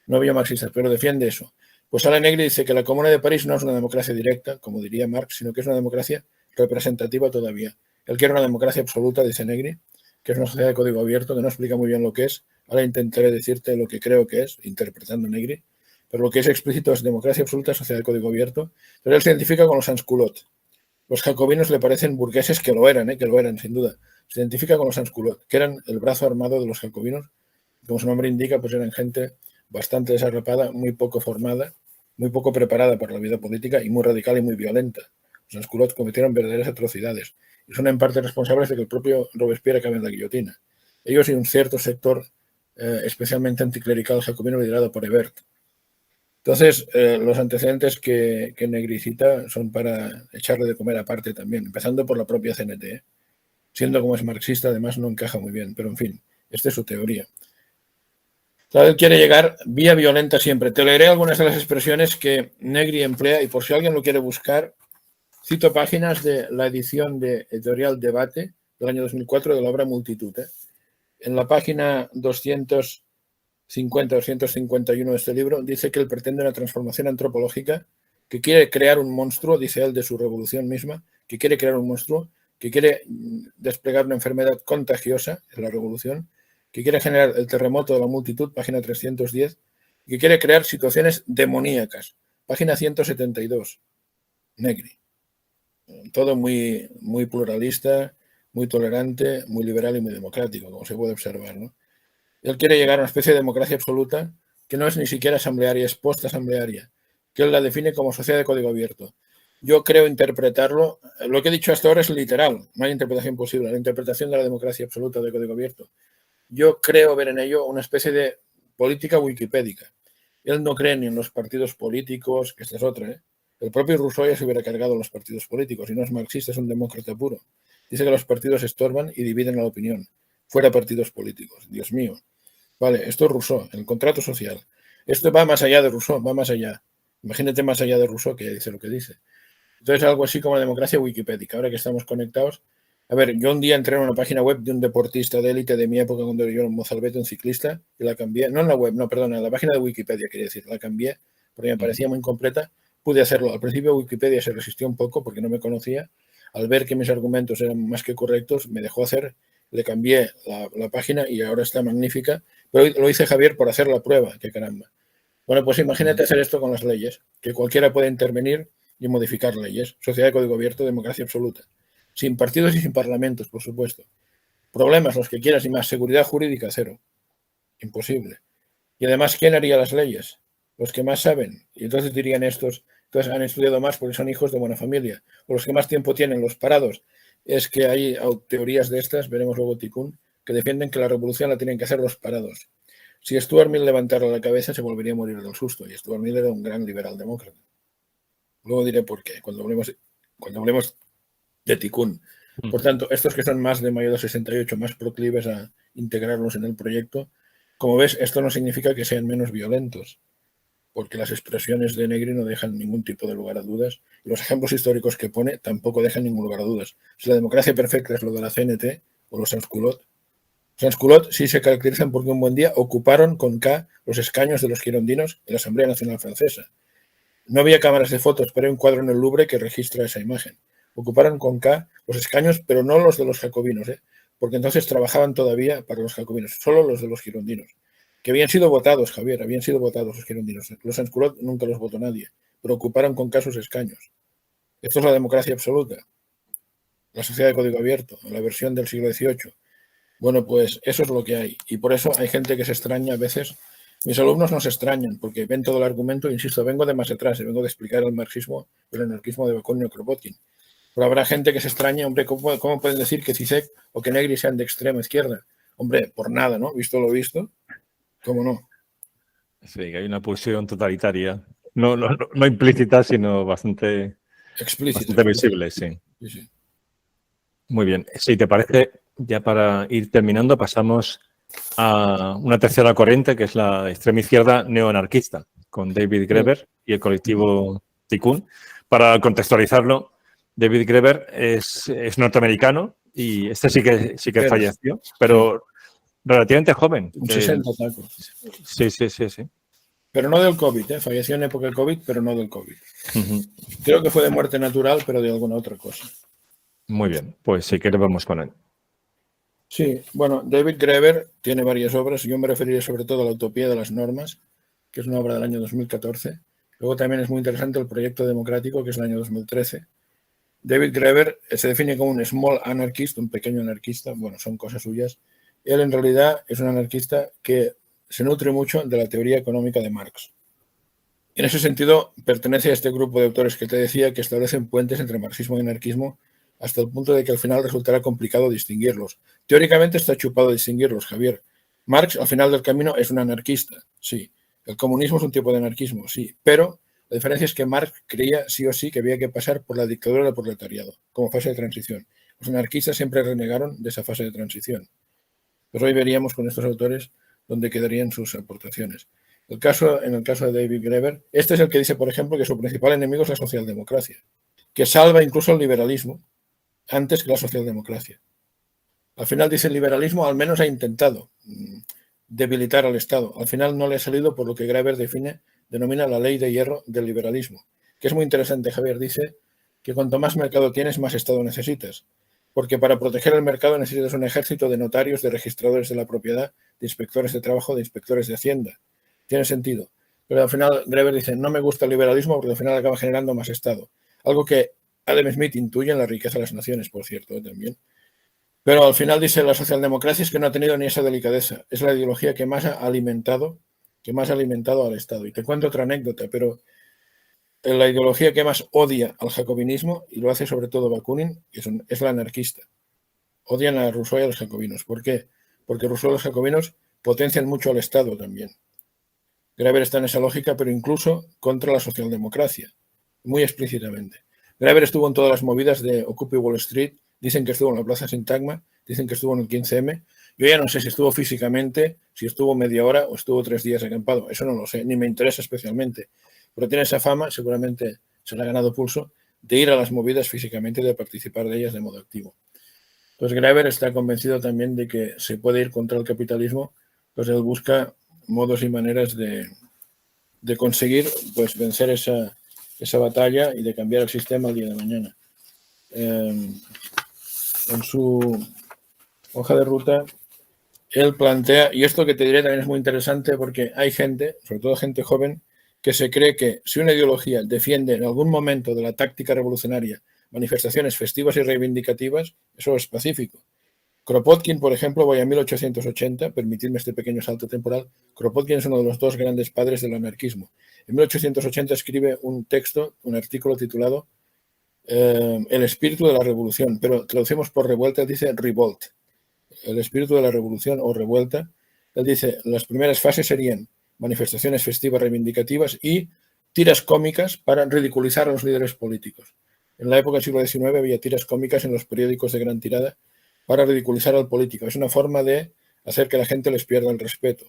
no había marxistas, pero defiende eso. Pues Alain Negri dice que la Comuna de París no es una democracia directa, como diría Marx, sino que es una democracia representativa todavía. Él quiere una democracia absoluta, dice Negri, que es una sociedad de código abierto, que no explica muy bien lo que es. Ahora intentaré decirte lo que creo que es, interpretando Negri. Pero lo que es explícito es democracia absoluta, sociedad de código abierto. Pero él se identifica con los sans-culottes. Los jacobinos le parecen burgueses que lo eran, sin duda. Se identifica con los sans-culottes, que eran el brazo armado de los jacobinos. Como su nombre indica, pues eran gente bastante desarrapada, muy poco formada, muy poco preparada para la vida política y muy radical y muy violenta. Los sans-culottes cometieron verdaderas atrocidades y son en parte responsables de que el propio Robespierre acabe en la guillotina. Ellos y un cierto sector especialmente anticlerical jacobino liderado por Hebert. Entonces, los antecedentes que Negri cita son para echarle de comer aparte también, empezando por la propia CNT. Siendo como es marxista, además no encaja muy bien, pero en fin, esta es su teoría. Él quiere llegar vía violenta siempre. Te leeré algunas de las expresiones que Negri emplea y por si alguien lo quiere buscar, cito páginas de la edición de Editorial Debate del año 2004 de la obra Multitud. En la página 250-251 de este libro dice que él pretende una transformación antropológica, que quiere crear un monstruo, dice él de su revolución misma, que quiere crear un monstruo, que quiere desplegar una enfermedad contagiosa, es la revolución, que quiere generar el terremoto de la multitud, página 310, y que quiere crear situaciones demoníacas, página 172, Negri. Todo muy, muy pluralista, muy tolerante, muy liberal y muy democrático, como se puede observar, ¿no? Él quiere llegar a una especie de democracia absoluta que no es ni siquiera asamblearia, es post-asamblearia, que él la define como sociedad de código abierto. Yo creo interpretarlo, lo que he dicho hasta ahora es literal, no hay interpretación posible, la interpretación de la democracia absoluta de código abierto. Yo creo ver en ello una especie de política wikipédica. Él no cree ni en los partidos políticos, que esta es otra, ¿eh? El propio Rousseau ya se hubiera cargado los partidos políticos y no es marxista, es un demócrata puro. Dice que los partidos estorban y dividen la opinión. Fuera partidos políticos. Dios mío. Vale, esto es Rousseau, el contrato social. Esto va más allá de Rousseau, va más allá. Imagínate más allá de Rousseau que dice lo que dice. Entonces, algo así como la democracia wikipédica. Ahora que estamos conectados. A ver, yo un día entré en una página web de un deportista de élite de mi época cuando yo era un mozalbete, un ciclista, y la cambié. No en la web, no, perdón, en la página de Wikipedia, quería decir. La cambié porque me parecía muy incompleta. Pude hacerlo. Al principio Wikipedia se resistió un poco porque no me conocía. Al ver que mis argumentos eran más que correctos, me dejó hacer, le cambié la página y ahora está magnífica. Pero lo hice, Javier, por hacer la prueba, que caramba. Bueno, pues imagínate hacer esto con las leyes, que cualquiera puede intervenir y modificar leyes. Sociedad de código abierto, democracia absoluta. Sin partidos y sin parlamentos, por supuesto. Problemas, los que quieras y más. Seguridad jurídica, cero. Imposible. Y además, ¿quién haría las leyes? Los que más saben. Y entonces dirían estos, entonces han estudiado más porque son hijos de buena familia. O los que más tiempo tienen, los parados. Es que hay teorías de estas, veremos luego Tikkun, que defienden que la revolución la tienen que hacer los parados. Si Stuart Mill levantara la cabeza, se volvería a morir del susto. Y Stuart Mill era un gran liberal demócrata. Luego diré por qué, cuando hablemos de Tikkun. Por tanto, estos que son más de mayo de 68, más proclives a integrarlos en el proyecto, como ves, esto no significa que sean menos violentos, porque las expresiones de Negri no dejan ningún tipo de lugar a dudas, y los ejemplos históricos que pone tampoco dejan ningún lugar a dudas. Si la democracia perfecta es lo de la CNT o los Sans-Culottes, sí se caracterizan porque un buen día ocuparon con K los escaños de los girondinos en la Asamblea Nacional Francesa. No había cámaras de fotos, pero hay un cuadro en el Louvre que registra esa imagen. Ocuparon con K los escaños, pero no los de los jacobinos, porque entonces trabajaban todavía para los jacobinos, solo los de los girondinos, que habían sido votados, Javier, habían sido votados los girondinos. Los Sans-Culottes nunca los votó nadie, pero ocuparon con K sus escaños. Esto es la democracia absoluta, la sociedad de código abierto, la versión del siglo XVIII. Bueno, pues eso es lo que hay. Y por eso hay gente que se extraña a veces. Mis alumnos no se extrañan porque ven todo el argumento. Insisto, vengo de más atrás, vengo de explicar el marxismo y el anarquismo de Bakunin y Kropotkin. Pero habrá gente que se extraña, hombre, ¿cómo pueden decir que Zizek o que Negri sean de extrema izquierda? Hombre, por nada, ¿no? Visto lo visto, ¿cómo no? Sí, que hay una pulsión totalitaria. No implícita, sino bastante Explícita. bastante visible, sí. Sí, sí. Muy bien. Si te parece, ya para ir terminando, pasamos a una tercera corriente, que es la extrema izquierda neoanarquista, con David Graeber y el colectivo Tikkun. Para contextualizarlo, David Graeber es norteamericano y este sí que falleció, pero relativamente joven. Un 60 tacos. Sí. Pero no del COVID, falleció en época del COVID, pero no del COVID. Creo que fue de muerte natural, pero de alguna otra cosa. Muy bien, pues si quieres vamos con él. Sí, bueno, David Graeber tiene varias obras. Yo me referiré sobre todo a La utopía de las normas, que es una obra del año 2014. Luego también es muy interesante El proyecto democrático, que es del año 2013. David Graeber se define como un small anarchist, un pequeño anarquista. Bueno, son cosas suyas. Él en realidad es un anarquista que se nutre mucho de la teoría económica de Marx. En ese sentido, pertenece a este grupo de autores que te decía que establecen puentes entre marxismo y anarquismo hasta el punto de que al final resultará complicado distinguirlos. Teóricamente está chupado distinguirlos, Javier. Marx, al final del camino, es un anarquista, sí. El comunismo es un tipo de anarquismo, sí. Pero la diferencia es que Marx creía sí o sí que había que pasar por la dictadura del proletariado, como fase de transición. Los anarquistas siempre renegaron de esa fase de transición. Pues hoy veríamos con estos autores donde quedarían sus aportaciones. En el caso de David Graeber, este es el que dice, por ejemplo, que su principal enemigo es la socialdemocracia, que salva incluso el liberalismo antes que la socialdemocracia. Al final dice el liberalismo al menos ha intentado debilitar al Estado. Al final no le ha salido por lo que Graeber denomina la ley de hierro del liberalismo, que es muy interesante. Javier dice que cuanto más mercado tienes, más Estado necesitas, porque para proteger el mercado necesitas un ejército de notarios, de registradores de la propiedad, de inspectores de trabajo, de inspectores de Hacienda. Tiene sentido. Pero al final Graeber dice, no me gusta el liberalismo porque al final acaba generando más Estado. Algo que Adam Smith intuye en La riqueza de las naciones, por cierto, también. Pero al final dice la socialdemocracia es que no ha tenido ni esa delicadeza. Es la ideología que más ha alimentado al Estado. Y te cuento otra anécdota, pero la ideología que más odia al jacobinismo, y lo hace sobre todo Bakunin, es la anarquista. Odian a Rousseau y a los jacobinos. ¿Por qué? Porque Rousseau y los jacobinos potencian mucho al Estado también. Graeber está en esa lógica, pero incluso contra la socialdemocracia, muy explícitamente. Graeber estuvo en todas las movidas de Occupy Wall Street, dicen que estuvo en la Plaza Sintagma, dicen que estuvo en el 15M. Yo ya no sé si estuvo físicamente, si estuvo media hora o estuvo 3 días acampado. Eso no lo sé, ni me interesa especialmente. Pero tiene esa fama, seguramente se le ha ganado pulso, de ir a las movidas físicamente y de participar de ellas de modo activo. Entonces Graeber está convencido también de que se puede ir contra el capitalismo, pues él busca modos y maneras de conseguir pues, vencer esa batalla y de cambiar el sistema el día de mañana. En su hoja de ruta, él plantea, y esto que te diré también es muy interesante porque hay gente, sobre todo gente joven, que se cree que si una ideología defiende en algún momento de la táctica revolucionaria manifestaciones festivas y reivindicativas, eso es pacífico. Kropotkin, por ejemplo, voy a 1880, permitidme este pequeño salto temporal. Kropotkin es uno de los 2 grandes padres del anarquismo. En 1880 escribe un texto, un artículo titulado El espíritu de la revolución, pero traducimos por revuelta, dice revolt. El espíritu de la revolución o revuelta. Él dice, las primeras fases serían manifestaciones festivas reivindicativas y tiras cómicas para ridiculizar a los líderes políticos. En la época del siglo XIX había tiras cómicas en los periódicos de gran tirada para ridiculizar al político. Es una forma de hacer que la gente les pierda el respeto.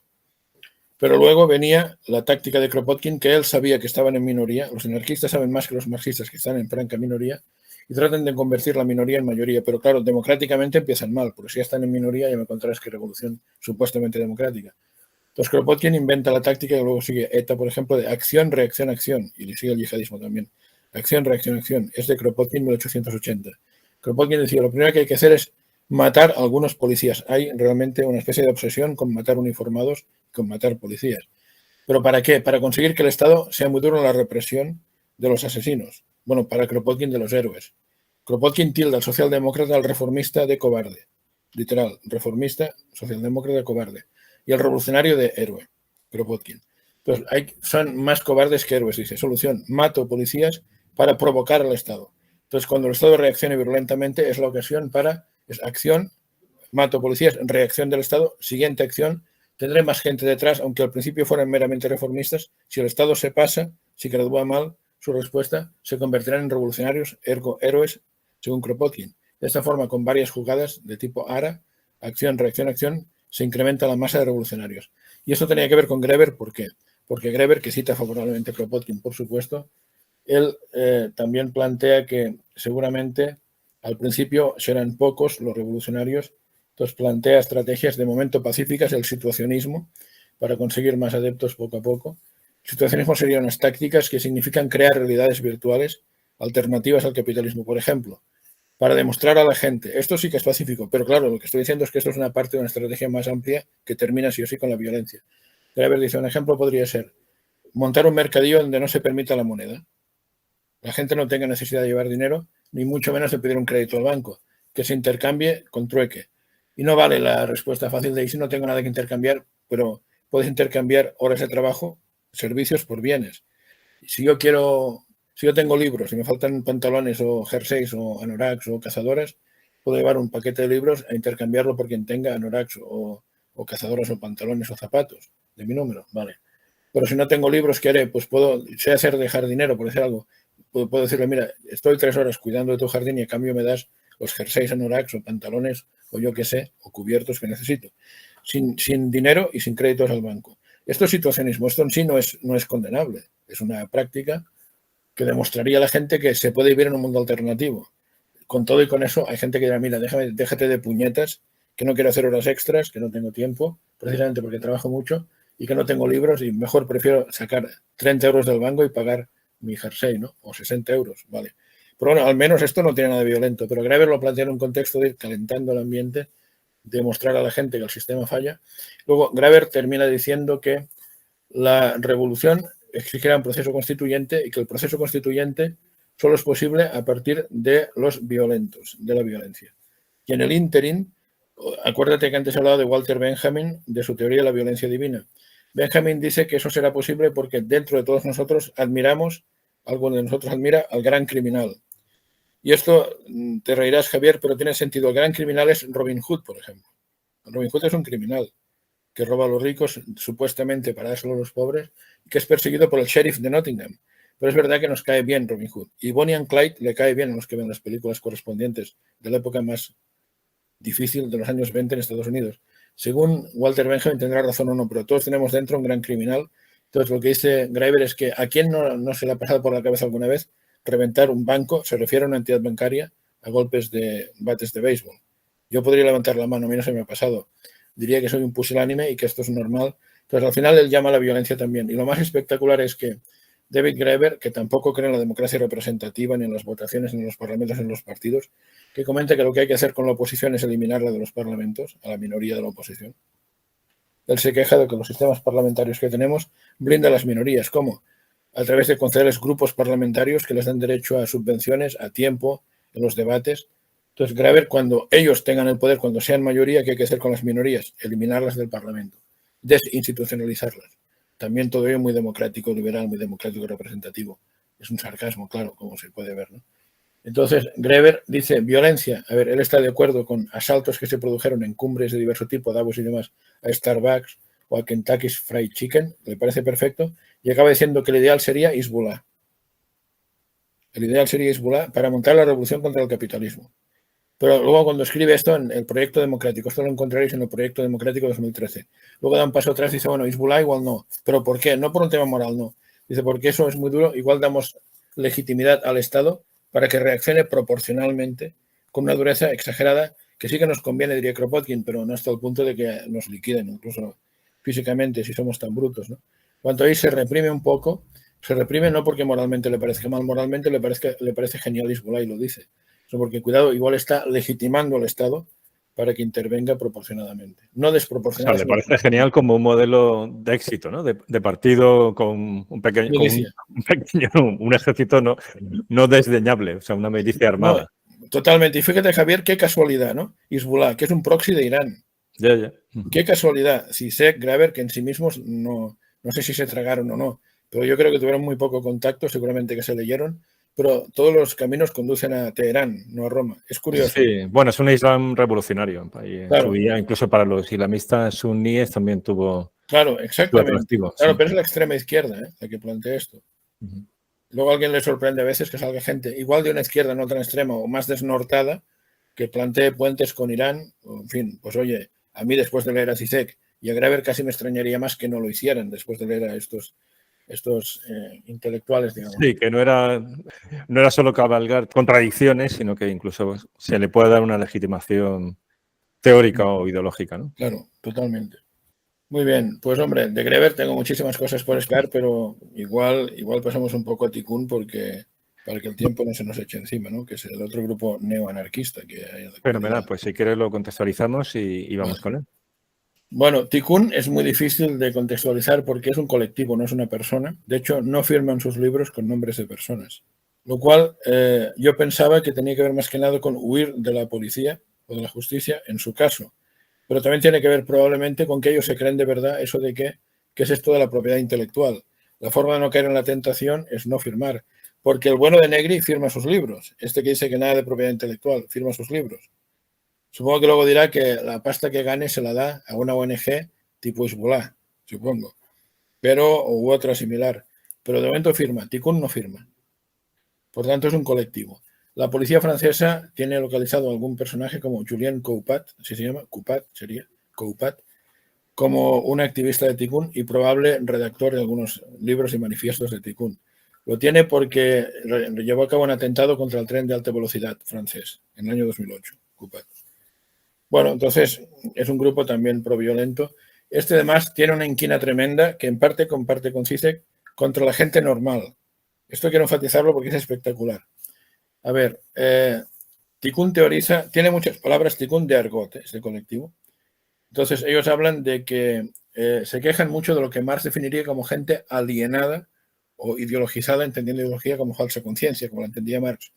Pero luego venía la táctica de Kropotkin, que él sabía que estaban en minoría. Los anarquistas saben más que los marxistas, que están en franca minoría, y tratan de convertir la minoría en mayoría. Pero claro, democráticamente empiezan mal, porque si ya están en minoría ya me encontrarás que revolución supuestamente democrática. Entonces Kropotkin inventa la táctica que luego sigue ETA, por ejemplo, de acción, reacción, acción, y le sigue el yihadismo también. Acción, reacción, acción. Es de Kropotkin, 1880. Kropotkin decía, lo primero que hay que hacer es matar a algunos policías. Hay realmente una especie de obsesión con matar uniformados, con matar policías. ¿Pero para qué? Para conseguir que el Estado sea muy duro en la represión de los asesinos. Bueno, para Kropotkin de los héroes. Kropotkin tilda al socialdemócrata al reformista de cobarde. Literal, reformista, socialdemócrata cobarde. Y el revolucionario de héroe, Kropotkin. Entonces, son más cobardes que héroes, dice. Solución, mato policías para provocar al Estado. Entonces, cuando el Estado reaccione virulentamente, es la ocasión para, es acción, mato policías, reacción del Estado, siguiente acción, tendré más gente detrás, aunque al principio fueran meramente reformistas. Si el Estado se pasa, si gradúa mal su respuesta, se convertirán en revolucionarios, ergo héroes, según Kropotkin. De esta forma, con varias jugadas de tipo ARA, acción, reacción, acción, se incrementa la masa de revolucionarios. Y esto tenía que ver con Graeber, ¿por qué? Porque Graeber, que cita favorablemente a Kropotkin, por supuesto, él también plantea que seguramente al principio serán pocos los revolucionarios, entonces plantea estrategias de momento pacíficas, el situacionismo, para conseguir más adeptos poco a poco. El situacionismo serían unas tácticas que significan crear realidades virtuales alternativas al capitalismo, por ejemplo, para demostrar a la gente, esto sí que es pacífico, pero claro, lo que estoy diciendo es que esto es una parte de una estrategia más amplia que termina sí o sí con la violencia. Graeber dice, un ejemplo podría ser montar un mercadillo donde no se permita la moneda. La gente no tenga necesidad de llevar dinero, ni mucho menos de pedir un crédito al banco, que se intercambie con trueque. Y no vale la respuesta fácil de, si no tengo nada que intercambiar, pero puedes intercambiar horas de trabajo, servicios por bienes. Si yo tengo libros y me faltan pantalones o jerseys o anoraks o cazadoras, puedo llevar un paquete de libros a intercambiarlo por quien tenga anoraks o cazadoras o pantalones o zapatos de mi número, vale. Pero si no tengo libros, ¿qué haré? Pues sé hacer de jardinero, por decir algo. Puedo decirle, mira, estoy 3 horas cuidando de tu jardín y a cambio me das los jerseys anoraks o pantalones o yo qué sé, o cubiertos que necesito. sin dinero y sin créditos al banco. Esto es situacionismo, esto en sí no es condenable, es una práctica que demostraría a la gente que se puede vivir en un mundo alternativo. Con todo y con eso, hay gente que dirá, mira, déjate de puñetas, que no quiero hacer horas extras, que no tengo tiempo, precisamente porque trabajo mucho y que no tengo libros y mejor prefiero sacar 30 euros del banco y pagar mi jersey, ¿no? O 60 euros, vale. Pero bueno, al menos esto no tiene nada de violento, pero Graeber lo plantea en un contexto de ir calentando el ambiente, de mostrar a la gente que el sistema falla. Luego, Graeber termina diciendo que la revolución exigirá un proceso constituyente y que el proceso constituyente solo es posible a partir de los violentos, de la violencia. Y en el ínterin, acuérdate que antes he hablado de Walter Benjamin, de su teoría de la violencia divina. Benjamin dice que eso será posible porque dentro de todos nosotros admiramos, alguno de nosotros admira al gran criminal. Y esto te reirás, Javier, pero tiene sentido. El gran criminal es Robin Hood, por ejemplo. Robin Hood es un criminal que roba a los ricos supuestamente para dárselo a los pobres, que es perseguido por el sheriff de Nottingham. Pero es verdad que nos cae bien Robin Hood. Y Bonnie and Clyde le cae bien a los que ven las películas correspondientes de la época más difícil de los años 20 en Estados Unidos. Según Walter Benjamin, tendrá razón o no, pero todos tenemos dentro un gran criminal. Entonces, lo que dice Graeber es que a quién no se le ha pasado por la cabeza alguna vez reventar un banco, se refiere a una entidad bancaria, a golpes de bates de béisbol. Yo podría levantar la mano, a mí no se me ha pasado. Diría que soy un pusilánime y que esto es normal. Entonces, al final, él llama a la violencia también. Y lo más espectacular es que David Graeber, que tampoco cree en la democracia representativa, ni en las votaciones, ni en los parlamentos, ni en los partidos, que comenta que lo que hay que hacer con la oposición es eliminarla de los parlamentos, a la minoría de la oposición. Él se queja de que los sistemas parlamentarios que tenemos blindan a las minorías. ¿Cómo? A través de concederles grupos parlamentarios que les dan derecho a subvenciones, a tiempo, en los debates. Entonces, Graeber, cuando ellos tengan el poder, cuando sean mayoría, ¿qué hay que hacer con las minorías? Eliminarlas del Parlamento, desinstitucionalizarlas. También todo ello muy democrático, liberal, muy democrático, representativo. Es un sarcasmo, claro, como se puede ver, ¿no? Entonces, Graeber dice, violencia. A ver, él está de acuerdo con asaltos que se produjeron en cumbres de diverso tipo, Davos y demás, a Starbucks o a Kentucky's Fried Chicken, le parece perfecto, y acaba diciendo que el ideal sería Hezbollah. El ideal sería Hezbollah para montar la revolución contra el capitalismo. Pero luego cuando escribe esto en el proyecto democrático, esto lo encontraréis en el proyecto democrático 2013, luego da un paso atrás y dice, bueno, Hezbollah igual no. ¿Pero por qué? No por un tema moral, no. Dice, porque eso es muy duro, igual damos legitimidad al Estado para que reaccione proporcionalmente con una dureza exagerada, que sí que nos conviene, diría Kropotkin, pero no hasta el punto de que nos liquiden, incluso físicamente, si somos tan brutos, ¿no? Cuanto ahí se reprime un poco, se reprime no porque moralmente le parezca mal, moralmente le parece genial Hezbollah y lo dice, sino porque, cuidado, igual está legitimando al Estado para que intervenga proporcionadamente. No desproporcionadamente. O sea, le parece genial como un modelo de éxito, ¿no? De partido con un pequeño, un ejército no desdeñable, o sea, una milicia armada. No, totalmente. Y fíjate, Javier, qué casualidad, ¿no? Hezbollah, que es un proxy de Irán. Ya. Qué casualidad. Si sé, Graeber, que en sí mismos no sé si se tragaron o no, pero yo creo que tuvieron muy poco contacto, seguramente que se leyeron, pero todos los caminos conducen a Teherán, no a Roma. Es curioso. Sí, bueno, es un Islam revolucionario. En Claro. su día, incluso para los islamistas suníes también tuvo. Claro, exactamente. Claro, sí. pero es la extrema izquierda, la que plantea esto. Luego a alguien le sorprende a veces que salga gente igual de una izquierda no tan extrema o más desnortada que plantee puentes con Irán. En fin, pues oye, a mí después de leer a Zizek y a Graeber casi me extrañaría más que no lo hicieran después de leer a estos intelectuales, digamos. Sí, que no era solo cabalgar contradicciones, sino que incluso se le puede dar una legitimación teórica o ideológica, ¿no? Claro, totalmente. Muy bien, pues hombre, de Graeber tengo muchísimas cosas por explicar, pero igual pasamos un poco a Tikkun porque para que el tiempo no se nos eche encima, ¿no? Que es el otro grupo neoanarquista que hay. Fenomenal, pues si quieres lo contextualizamos y vamos con él. Bueno, Tikkun es muy difícil de contextualizar porque es un colectivo, no es una persona. De hecho, no firman sus libros con nombres de personas. Lo cual yo pensaba que tenía que ver más que nada con huir de la policía o de la justicia, en su caso. Pero también tiene que ver probablemente con que ellos se creen de verdad eso de qué es esto de la propiedad intelectual. La forma de no caer en la tentación es no firmar. Porque el bueno de Negri firma sus libros. Este que dice que nada de propiedad intelectual, firma sus libros. Supongo que luego dirá que la pasta que gane se la da a una ONG tipo Hezbollah, supongo. U otra similar. Pero de momento firma. Tikkun no firma. Por tanto, es un colectivo. La policía francesa tiene localizado algún personaje como Julien Coupat, si se llama Coupat, sería Coupat, como un activista de Tikkun y probable redactor de algunos libros y manifiestos de Tikkun. Lo tiene porque llevó a cabo un atentado contra el tren de alta velocidad francés en el año 2008. Bueno, entonces es un grupo también proviolento. Este además tiene una inquina tremenda que en parte comparte con CISEC contra la gente normal. Esto quiero enfatizarlo porque es espectacular. A ver, Tikkun teoriza, tiene muchas palabras Tikkun de argot, este colectivo. Entonces ellos hablan de que se quejan mucho de lo que Marx definiría como gente alienada o ideologizada, entendiendo ideología como falsa conciencia, como la entendía Marx.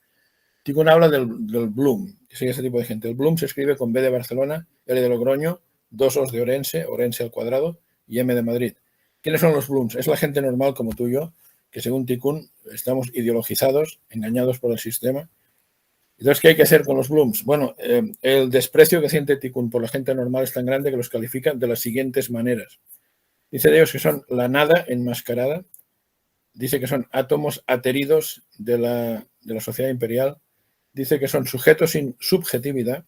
Tikkun habla del Bloom, que sigue ese tipo de gente. El Bloom se escribe con B de Barcelona, L de Logroño, 2 Os de Orense, Orense al cuadrado, y M de Madrid. ¿Quiénes son los Blooms? Es la gente normal como tú y yo, que según Tikkun estamos ideologizados, engañados por el sistema. Entonces, ¿qué hay que hacer con los Blooms? Bueno, el desprecio que siente Tikkun por la gente normal es tan grande que los califica de las siguientes maneras. Dice de ellos que son la nada enmascarada, dice que son átomos ateridos de la sociedad imperial, dice que son sujetos sin subjetividad,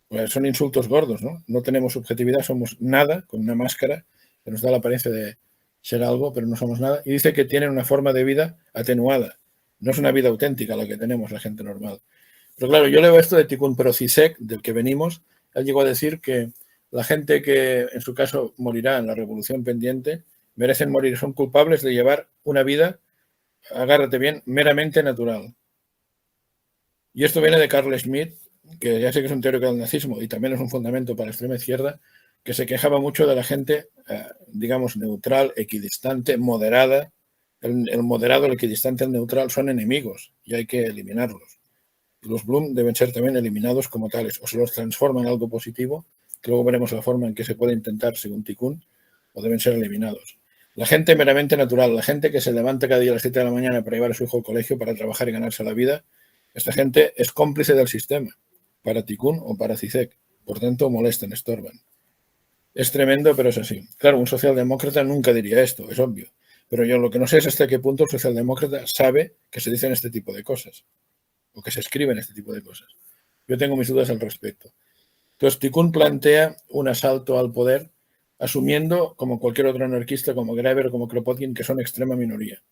pues son insultos gordos, ¿no? No tenemos subjetividad, somos nada, con una máscara que nos da la apariencia de ser algo, pero no somos nada, y dice que tienen una forma de vida atenuada, no es una vida auténtica la que tenemos la gente normal. Pero claro, yo leo esto de Tikkun, pero CISEC, del que venimos, él llegó a decir que la gente que en su caso morirá en la revolución pendiente, merecen morir, son culpables de llevar una vida, agárrate bien, meramente natural. Y esto viene de Carl Schmitt, que ya sé que es un teórico del nazismo y también es un fundamento para la extrema izquierda, que se quejaba mucho de la gente, digamos, neutral, equidistante, moderada. El moderado, el equidistante, el neutral son enemigos y hay que eliminarlos. Los Bloom deben ser también eliminados como tales, o se los transforma en algo positivo, que luego veremos la forma en que se puede intentar según Tikkun, o deben ser eliminados. La gente meramente natural, la gente que se levanta cada día a las 7 de la mañana para llevar a su hijo al colegio, para trabajar y ganarse la vida, esta gente es cómplice del sistema, para Tikkun o para CISEC. Por tanto, molestan, estorban. Es tremendo, pero es así. Claro, un socialdemócrata nunca diría esto, es obvio. Pero yo lo que no sé es hasta qué punto el socialdemócrata sabe que se dicen este tipo de cosas o que se escriben este tipo de cosas. Yo tengo mis dudas al respecto. Entonces, Tikkun plantea un asalto al poder asumiendo, como cualquier otro anarquista, como Graeber o como Kropotkin, que son extrema minoría.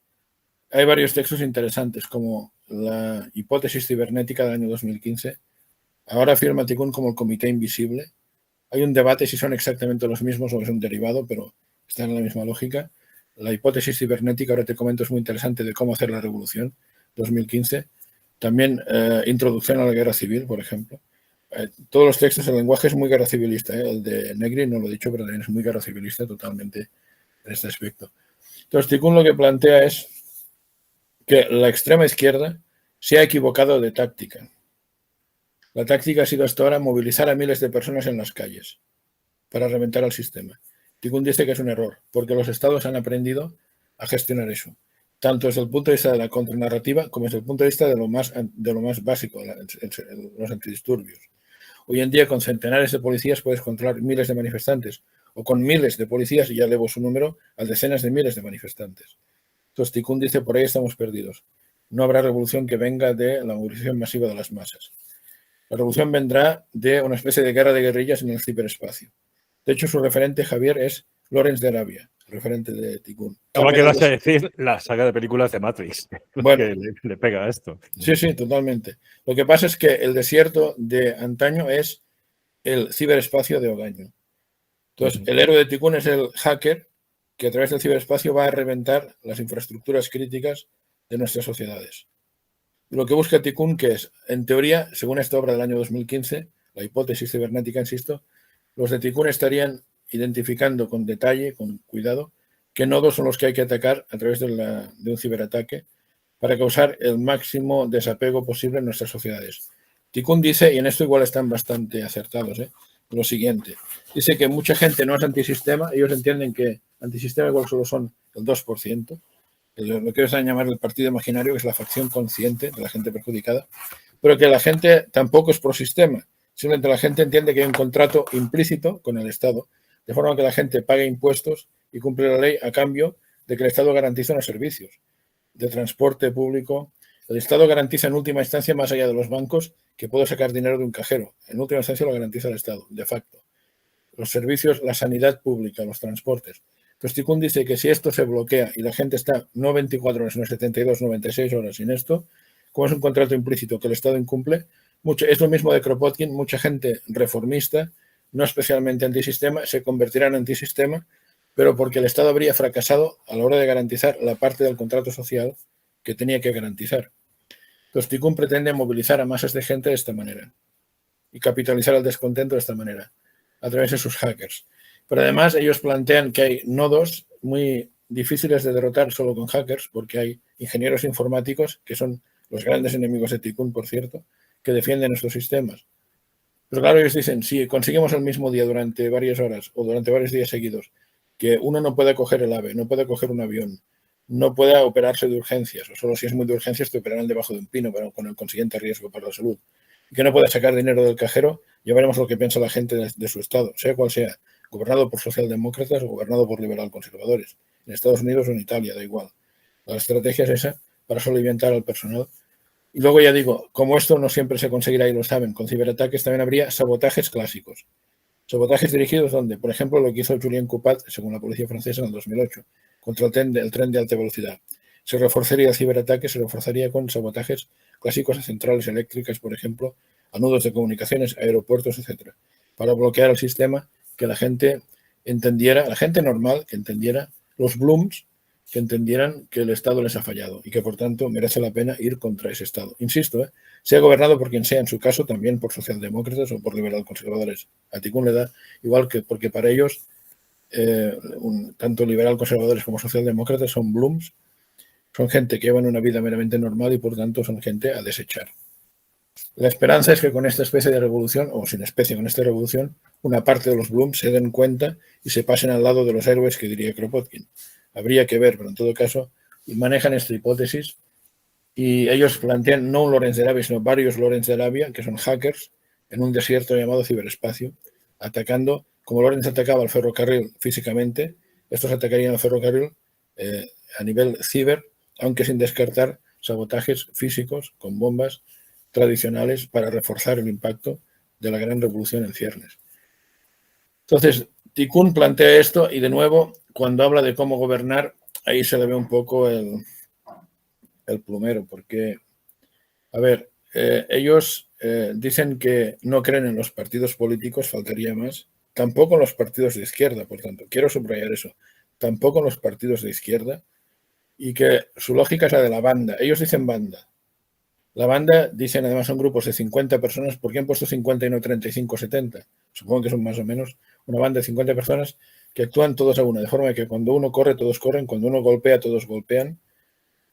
Hay varios textos interesantes, como la hipótesis cibernética del año 2015. Ahora afirma Tikkun como el comité invisible. Hay un debate si son exactamente los mismos o es un derivado, pero están en la misma lógica. La hipótesis cibernética, ahora te comento, es muy interesante de cómo hacer la revolución, 2015. También introducción a la guerra civil, por ejemplo. Todos los textos, el lenguaje es muy guerra civilista. El de Negri, no lo he dicho, pero también es muy guerra civilista totalmente en este aspecto. Entonces, Tikkun lo que plantea es que la extrema izquierda se ha equivocado de táctica. La táctica ha sido hasta ahora movilizar a miles de personas en las calles para reventar al sistema. Tikkun dice que es un error, porque los estados han aprendido a gestionar eso, tanto desde el punto de vista de la contranarrativa como desde el punto de vista de lo más básico, los antidisturbios. Hoy en día, con centenares de policías puedes controlar miles de manifestantes, o con miles de policías, y ya elevo su número, a decenas de miles de manifestantes. Entonces, Tikkun dice, por ahí estamos perdidos. No habrá revolución que venga de la movilización masiva de las masas. La revolución vendrá de una especie de guerra de guerrillas en el ciberespacio. De hecho, su referente, Javier, es Lawrence de Arabia, referente de Tikkun. Ahora que vas a decir la saga de películas de Matrix, bueno, que le pega a esto. Sí, sí, totalmente. Lo que pasa es que el desierto de antaño es el ciberespacio de Ogaño. Entonces, el héroe de Tikkun es el hacker que a través del ciberespacio va a reventar las infraestructuras críticas de nuestras sociedades. Lo que busca Tikkun, que es, en teoría, según esta obra del año 2015, la hipótesis cibernética, insisto, los de Tikkun estarían identificando con detalle, con cuidado, qué nodos son los que hay que atacar a través de un ciberataque para causar el máximo desapego posible en nuestras sociedades. Tikkun dice, y en esto igual están bastante acertados, lo siguiente. Dice que mucha gente no es antisistema, ellos entienden que antisistema igual solo son el 2%, lo que ellos llamar el partido imaginario, que es la facción consciente de la gente perjudicada, pero que la gente tampoco es prosistema. Simplemente la gente entiende que hay un contrato implícito con el Estado, de forma que la gente pague impuestos y cumple la ley a cambio de que el Estado garantiza unos servicios de transporte público. El Estado garantiza en última instancia, más allá de los bancos, que puedo sacar dinero de un cajero. En última instancia lo garantiza el Estado, de facto. los servicios, la sanidad pública, los transportes. Entonces, Tikkun dice que si esto se bloquea y la gente está no 24 horas, sino 72, 96 horas sin esto, como es un contrato implícito que el Estado incumple, es lo mismo de Kropotkin, mucha gente reformista, no especialmente antisistema, se convertirá en antisistema, pero porque el Estado habría fracasado a la hora de garantizar la parte del contrato social que tenía que garantizar. Entonces, Tikkun pretende movilizar a masas de gente de esta manera y capitalizar el descontento de esta manera, a través de sus hackers. Pero además ellos plantean que hay nodos muy difíciles de derrotar solo con hackers, porque hay ingenieros informáticos, que son los grandes enemigos de Tikkun, por cierto, que defienden estos sistemas. Pero claro, ellos dicen, si conseguimos el mismo día durante varias horas o durante varios días seguidos, que uno no puede coger el AVE, no puede coger un avión, no puede operarse de urgencias, o solo si es muy de urgencias te operarán debajo de un pino, pero con el consiguiente riesgo para la salud, y que no puede sacar dinero del cajero, ya veremos lo que piensa la gente de su estado, sea cual sea, gobernado por socialdemócratas o gobernado por liberal conservadores, en Estados Unidos o en Italia, da igual. La estrategia es esa, para soliviantar al personal. Y luego ya digo, como esto no siempre se conseguirá y lo saben, con ciberataques también habría sabotajes clásicos. Sabotajes dirigidos donde, por ejemplo, lo que hizo Julien Coupat, según la policía francesa en el 2008, contra el tren de alta velocidad. Se reforzaría el ciberataque, se reforzaría con sabotajes clásicos a centrales eléctricas, por ejemplo, a nudos de comunicaciones, aeropuertos, etcétera, para bloquear el sistema, que la gente entendiera, la gente normal que entendiera, los Blooms, que entendieran que el Estado les ha fallado y que, por tanto, merece la pena ir contra ese Estado. Insisto, sea gobernado por quien sea, en su caso, también por socialdemócratas o por liberal conservadores. A Tikkun le da igual, que porque para ellos, tanto liberal conservadores como socialdemócratas son Blooms, son gente que llevan una vida meramente normal y, por tanto, son gente a desechar. La esperanza es que con esta especie de revolución, o sin especie, con esta revolución, una parte de los Blooms se den cuenta y se pasen al lado de los héroes, que diría Kropotkin. Habría que ver, pero en todo caso, manejan esta hipótesis y ellos plantean no un Lawrence de Arabia, sino varios Lawrence de Arabia, que son hackers, en un desierto llamado ciberespacio, atacando, como Lawrence atacaba al ferrocarril físicamente, estos atacarían al ferrocarril a nivel ciber, aunque sin descartar sabotajes físicos con bombas tradicionales para reforzar el impacto de la gran revolución en ciernes. Entonces, Tikkun plantea esto y, de nuevo, cuando habla de cómo gobernar, ahí se le ve un poco el plumero, porque, a ver, ellos dicen que no creen en los partidos políticos, faltaría más, tampoco en los partidos de izquierda, por tanto, quiero subrayar eso, tampoco en los partidos de izquierda, y que su lógica es la de la banda. Ellos dicen banda. La banda, dicen además, son grupos de 50 personas. ¿Por qué han puesto 50 y no 35 o 70? Supongo que son más o menos una banda de 50 personas que actúan todos a una, de forma que cuando uno corre, todos corren, cuando uno golpea, todos golpean.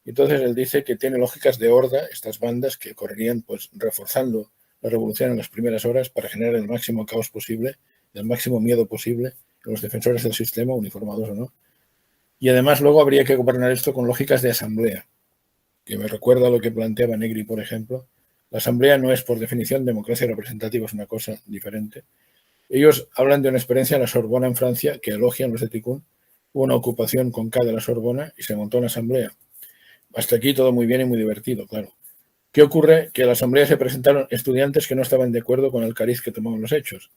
Entonces él dice que tiene lógicas de horda, estas bandas que correrían pues reforzando la revolución en las primeras horas para generar el máximo caos posible, el máximo miedo posible a los defensores del sistema, uniformados o no. Y además luego habría que gobernar esto con lógicas de asamblea, que me recuerda a lo que planteaba Negri, por ejemplo. La asamblea no es, por definición, democracia representativa, es una cosa diferente. Ellos hablan de una experiencia en la Sorbona en Francia, que elogian los de Tikkun. Hubo una ocupación con K de la Sorbona y se montó una asamblea. Hasta aquí todo muy bien y muy divertido, claro. ¿Qué ocurre? Que a la asamblea se presentaron estudiantes que no estaban de acuerdo con el cariz que tomaban los hechos.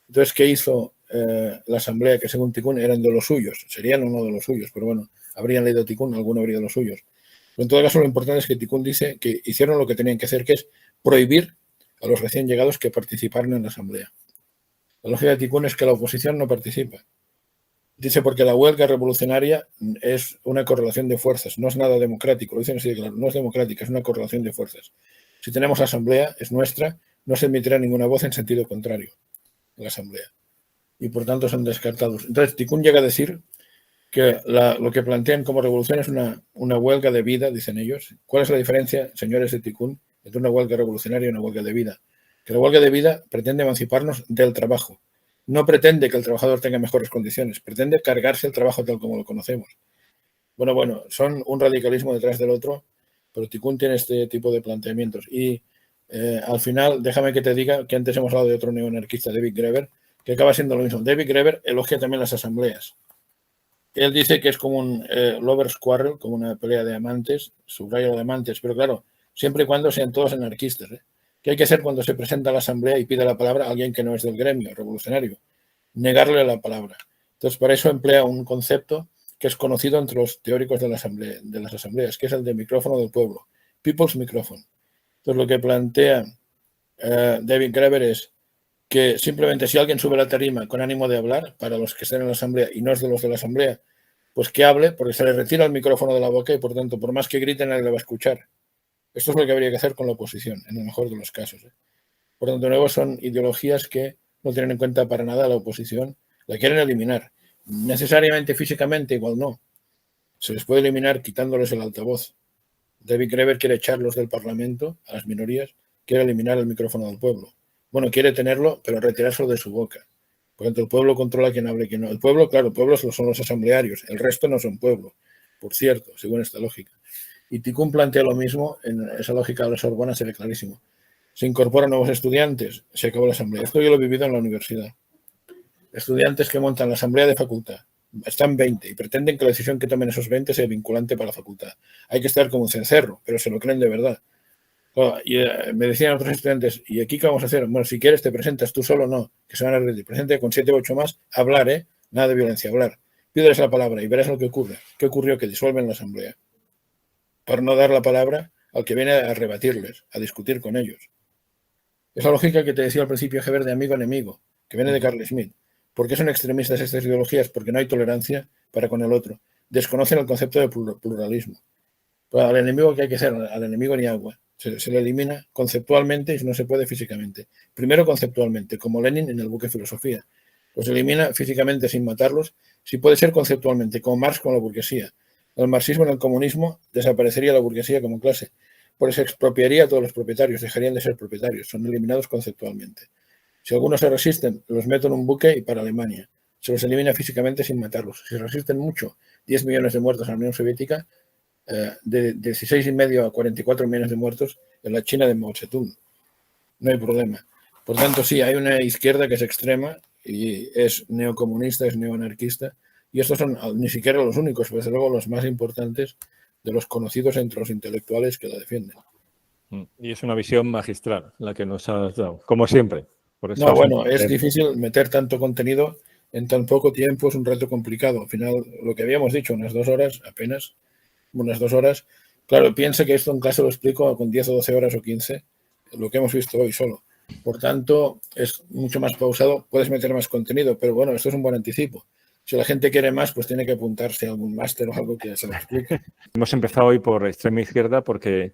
Entonces, ¿qué hizo la asamblea? Que según Tikkun eran de los suyos. Serían uno de los suyos, pero bueno, habrían leído Tikkun, alguno habría de los suyos. Pero en todo caso, lo importante es que Tikkun dice que hicieron lo que tenían que hacer, que es prohibir a los recién llegados que participaran en la asamblea. La lógica de Tikkun es que la oposición no participa. Dice porque la huelga revolucionaria es una correlación de fuerzas, no es nada democrático, lo dicen así de claro, no es democrática, es una correlación de fuerzas. Si tenemos asamblea, es nuestra, no se emitirá ninguna voz en sentido contrario en la asamblea. Y por tanto son descartados. Entonces Tikkun llega a decir que lo que plantean como revolución es una huelga de vida, dicen ellos. ¿Cuál es la diferencia, señores de Tikkun, entre una huelga revolucionaria y una huelga de vida? Que la huelga de vida pretende emanciparnos del trabajo. No pretende que el trabajador tenga mejores condiciones, pretende cargarse el trabajo tal como lo conocemos. Bueno, son un radicalismo detrás del otro, pero Tikkun tiene este tipo de planteamientos. Y al final, déjame que te diga que antes hemos hablado de otro neoanarquista, David Graeber, que acaba siendo lo mismo. David Graeber elogia también las asambleas. Él dice que es como un lover's quarrel, como una pelea de amantes, subrayo de amantes, pero claro, siempre y cuando sean todos anarquistas. ¿Qué hay que hacer cuando se presenta a la asamblea y pide la palabra a alguien que no es del gremio revolucionario? negarle la palabra. Entonces, para eso emplea un concepto que es conocido entre los teóricos de las asambleas, que es el de micrófono del pueblo, People's Microphone. Entonces, lo que plantea David Graeber es que simplemente si alguien sube a la tarima con ánimo de hablar, para los que estén en la asamblea y no es de los de la asamblea, pues que hable, porque se le retira el micrófono de la boca y, por tanto, por más que griten, nadie le va a escuchar. Esto es lo que habría que hacer con la oposición, en el mejor de los casos. Por tanto, de nuevo, son ideologías que no tienen en cuenta para nada la oposición, la quieren eliminar. Necesariamente físicamente, igual no. Se les puede eliminar quitándoles el altavoz. David Graeber quiere echarlos del Parlamento, a las minorías, quiere eliminar el micrófono del pueblo. Bueno, quiere tenerlo, pero retirárselo de su boca. Por tanto, el pueblo controla quién hable y quién no. El pueblo, claro, el pueblo son los asamblearios, el resto no son pueblo, por cierto, según esta lógica. Y Tikkun plantea lo mismo, en esa lógica de la Sorbona se ve clarísimo. Se incorporan nuevos estudiantes, se acabó la asamblea. Esto yo lo he vivido en la universidad. Estudiantes que montan la asamblea de facultad, están 20 y pretenden que la decisión que tomen esos 20 sea vinculante para la facultad. Hay que estar como un cencerro, pero se lo creen de verdad. Y me decían otros estudiantes, ¿y aquí qué vamos a hacer? Bueno, si quieres te presentas, tú solo no, que se van a rendir. Presente con 7 u 8 más, hablar, nada de violencia, hablar. Pídeles la palabra y verás lo que ocurre. ¿Qué ocurrió? Que disuelven la asamblea por no dar la palabra al que viene a rebatirles, a discutir con ellos. Esa lógica que te decía al principio, Heber, de amigo-enemigo, que viene de Carl Schmitt. ¿Por qué son extremistas estas ideologías? Porque no hay tolerancia para con el otro. Desconocen el concepto de pluralismo. Pues al enemigo, ¿qué hay que hacer? Al enemigo ni agua. Se le elimina conceptualmente y no se puede físicamente. Primero conceptualmente, como Lenin en el buque Filosofía. Los elimina físicamente sin matarlos. Si puede ser conceptualmente, como Marx con la burguesía. El marxismo en el comunismo desaparecería la burguesía como clase. Por eso expropiaría a todos los propietarios, dejarían de ser propietarios, son eliminados conceptualmente. Si algunos se resisten, los meto en un buque y para Alemania. Se los elimina físicamente sin matarlos. Si resisten mucho, 10 millones de muertos en la Unión Soviética, de 16,5 a 44 millones de muertos en la China de Mao Zedong. No hay problema. Por tanto, sí, hay una izquierda que es extrema y es neocomunista, es neoanarquista, y estos son ni siquiera los únicos, pero desde luego los más importantes de los conocidos entre los intelectuales que la defienden. Y es una visión magistral la que nos has dado, como siempre. Por eso no, bueno, es difícil meter tanto contenido en tan poco tiempo, es un reto complicado. Al final, lo que habíamos dicho, unas 2 horas, apenas, unas 2 horas. Claro, piensa que esto en clase lo explico con 10 o 12 horas o 15, lo que hemos visto hoy solo. Por tanto, es mucho más pausado, puedes meter más contenido, pero bueno, esto es un buen anticipo. Si la gente quiere más, pues tiene que apuntarse a algún máster o algo que se lo explique. Hemos empezado hoy por extrema izquierda porque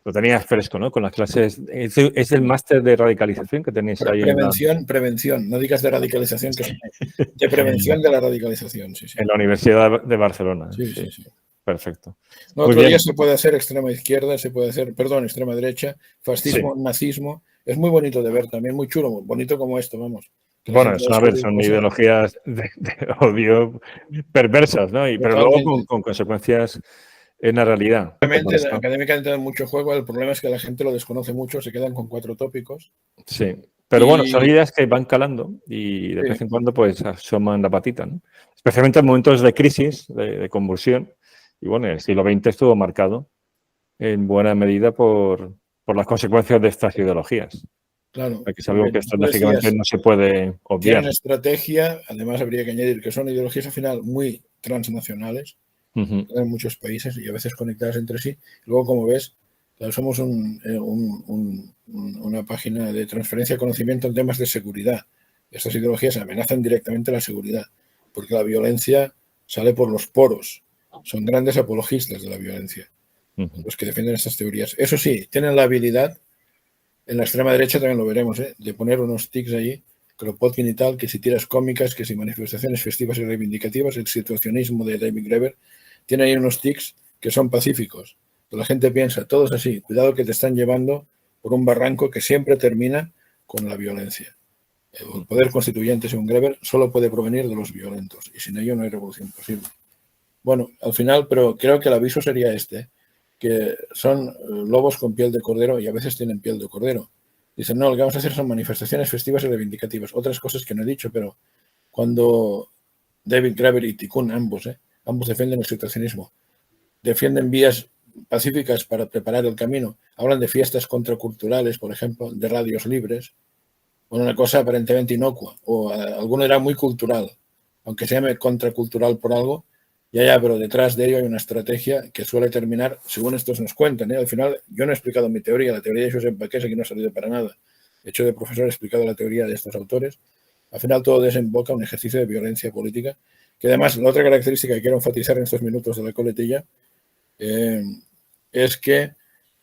lo tenías fresco, ¿no? Con las clases. Es el máster de radicalización que tenéis ahí. Prevención. No digas de radicalización, que es de prevención de la radicalización. Sí. En la Universidad de Barcelona. Sí. Perfecto. No, otro día se puede hacer extrema izquierda, se puede hacer, extrema derecha, fascismo, nazismo. Es muy bonito de ver también, muy chulo, bonito como esto, vamos. Bueno, son ideologías de odio perversas, ¿no? Pero luego con consecuencias en la realidad. Académicamente da mucho juego, el problema es que la gente lo desconoce mucho, se quedan con 4 tópicos. Sí, pero bueno, son ideas que van calando y de vez en cuando pues asoman la patita, ¿no? Especialmente en momentos de crisis, de convulsión. Y bueno, el siglo XX estuvo marcado en buena medida por las consecuencias de estas ideologías. Claro. Que es algo que estratégicamente no se puede obviar. Tienen estrategia, además habría que añadir que son ideologías al final muy transnacionales, en muchos países y a veces conectadas entre sí. Luego, como ves, somos una página de transferencia de conocimiento en temas de seguridad. Estas ideologías amenazan directamente la seguridad, porque la violencia sale por los poros. Son grandes apologistas de la violencia, los que defienden estas teorías. Eso sí, tienen la habilidad, en la extrema derecha también lo veremos, de poner unos tics allí, Kropotkin y tal, que si tiras cómicas, que si manifestaciones festivas y reivindicativas, el situacionismo de David Graeber, tiene ahí unos tics que son pacíficos. La gente piensa, todo es así, cuidado que te están llevando por un barranco que siempre termina con la violencia. El poder constituyente, según Graeber, solo puede provenir de los violentos y sin ello no hay revolución posible. Bueno, al final, pero creo que el aviso sería que son lobos con piel de cordero y a veces tienen piel de cordero. Dicen, no, lo que vamos a hacer son manifestaciones festivas y reivindicativas. Otras cosas que no he dicho, pero cuando David Graeber y Tikkun, ambos defienden el situacionismo, defienden vías pacíficas para preparar el camino, hablan de fiestas contraculturales, por ejemplo, de radios libres, o una cosa aparentemente inocua, o alguno era muy cultural, aunque se llame contracultural por algo, ya, pero detrás de ello hay una estrategia que suele terminar, según estos nos cuentan, al final yo no he explicado mi teoría, la teoría de Josep Baqués aquí no ha salido para nada, de hecho de profesor he explicado la teoría de estos autores, al final todo desemboca en un ejercicio de violencia política, que además la otra característica que quiero enfatizar en estos minutos de la coletilla es que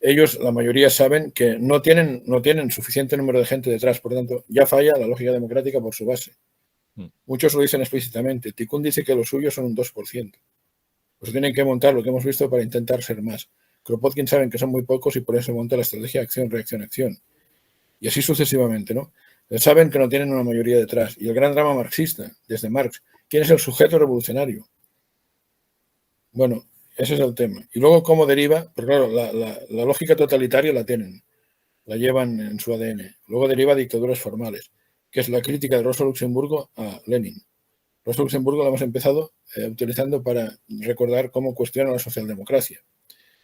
ellos, la mayoría, saben que no tienen suficiente número de gente detrás, por lo tanto, ya falla la lógica democrática por su base. Muchos lo dicen explícitamente. Tikkun dice que los suyos son un 2%. Pues tienen que montar lo que hemos visto para intentar ser más. Kropotkin saben que son muy pocos y por eso monta la estrategia acción, reacción, acción. Y así sucesivamente, ¿no? Saben que no tienen una mayoría detrás. Y el gran drama marxista, desde Marx, ¿quién es el sujeto revolucionario? Bueno, ese es el tema. Y luego, ¿cómo deriva? Porque claro, la lógica totalitaria la tienen, la llevan en su ADN. Luego deriva a dictaduras formales, que es la crítica de Rosa Luxemburgo a Lenin. Rosa Luxemburgo la hemos empezado utilizando para recordar cómo cuestiona la socialdemocracia.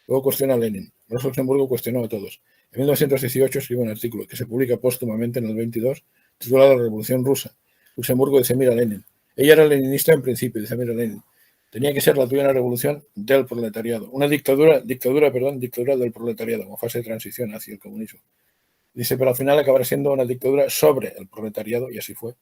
Luego cuestiona a Lenin. Rosa Luxemburgo cuestionó a todos. En 1918 escribe un artículo que se publica póstumamente en el 22, titulado La Revolución Rusa. Luxemburgo dice, mira Lenin. Ella era leninista en principio, dice, mira Lenin. Tenía que ser la tuya una revolución del proletariado. Una dictadura del proletariado, como fase de transición hacia el comunismo. Dice, pero al final acabará siendo una dictadura sobre el proletariado, y así fue.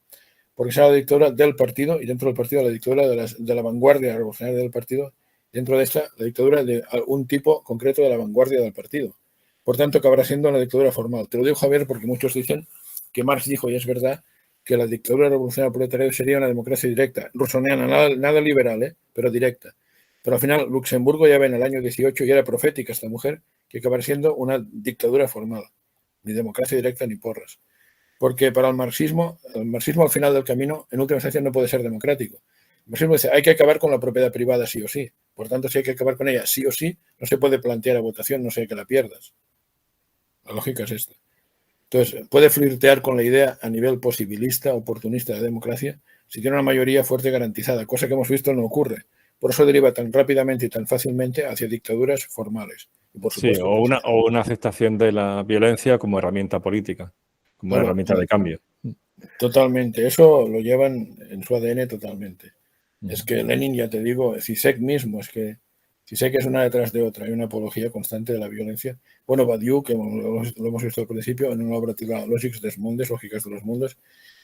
Porque será la dictadura del partido, y dentro del partido la dictadura de la vanguardia revolucionaria del partido, dentro de esta la dictadura de un tipo concreto de la vanguardia del partido. Por tanto, acabará siendo una dictadura formal. Te lo digo, Javier, porque muchos dicen que Marx dijo, y es verdad, que la dictadura revolucionaria del proletariado sería una democracia directa, rusoniana, nada liberal, pero directa. Pero al final, Luxemburgo ya ve en el año 18, y era profética esta mujer, que acabará siendo una dictadura formal, ni democracia directa ni porras. Porque para el marxismo al final del camino, en última instancia, no puede ser democrático. El marxismo dice, hay que acabar con la propiedad privada sí o sí. Por tanto, si hay que acabar con ella sí o sí, no se puede plantear a votación, no sea que la pierdas. La lógica es esta. Entonces, puede flirtear con la idea a nivel posibilista, oportunista de democracia, si tiene una mayoría fuerte garantizada, cosa que hemos visto no ocurre. Por eso deriva tan rápidamente y tan fácilmente hacia dictaduras formales. Y por supuesto, sí, o una aceptación de la violencia como herramienta política, como una herramienta de cambio. Totalmente. Eso lo llevan en su ADN totalmente. Es que Lenin, ya te digo, Zizek mismo, es que Zizek es una detrás de otra, hay una apología constante de la violencia. Bueno, Badiou, que lo hemos visto al principio, en una obra titulada Logics des Mondes, Lógicas de los Mundos,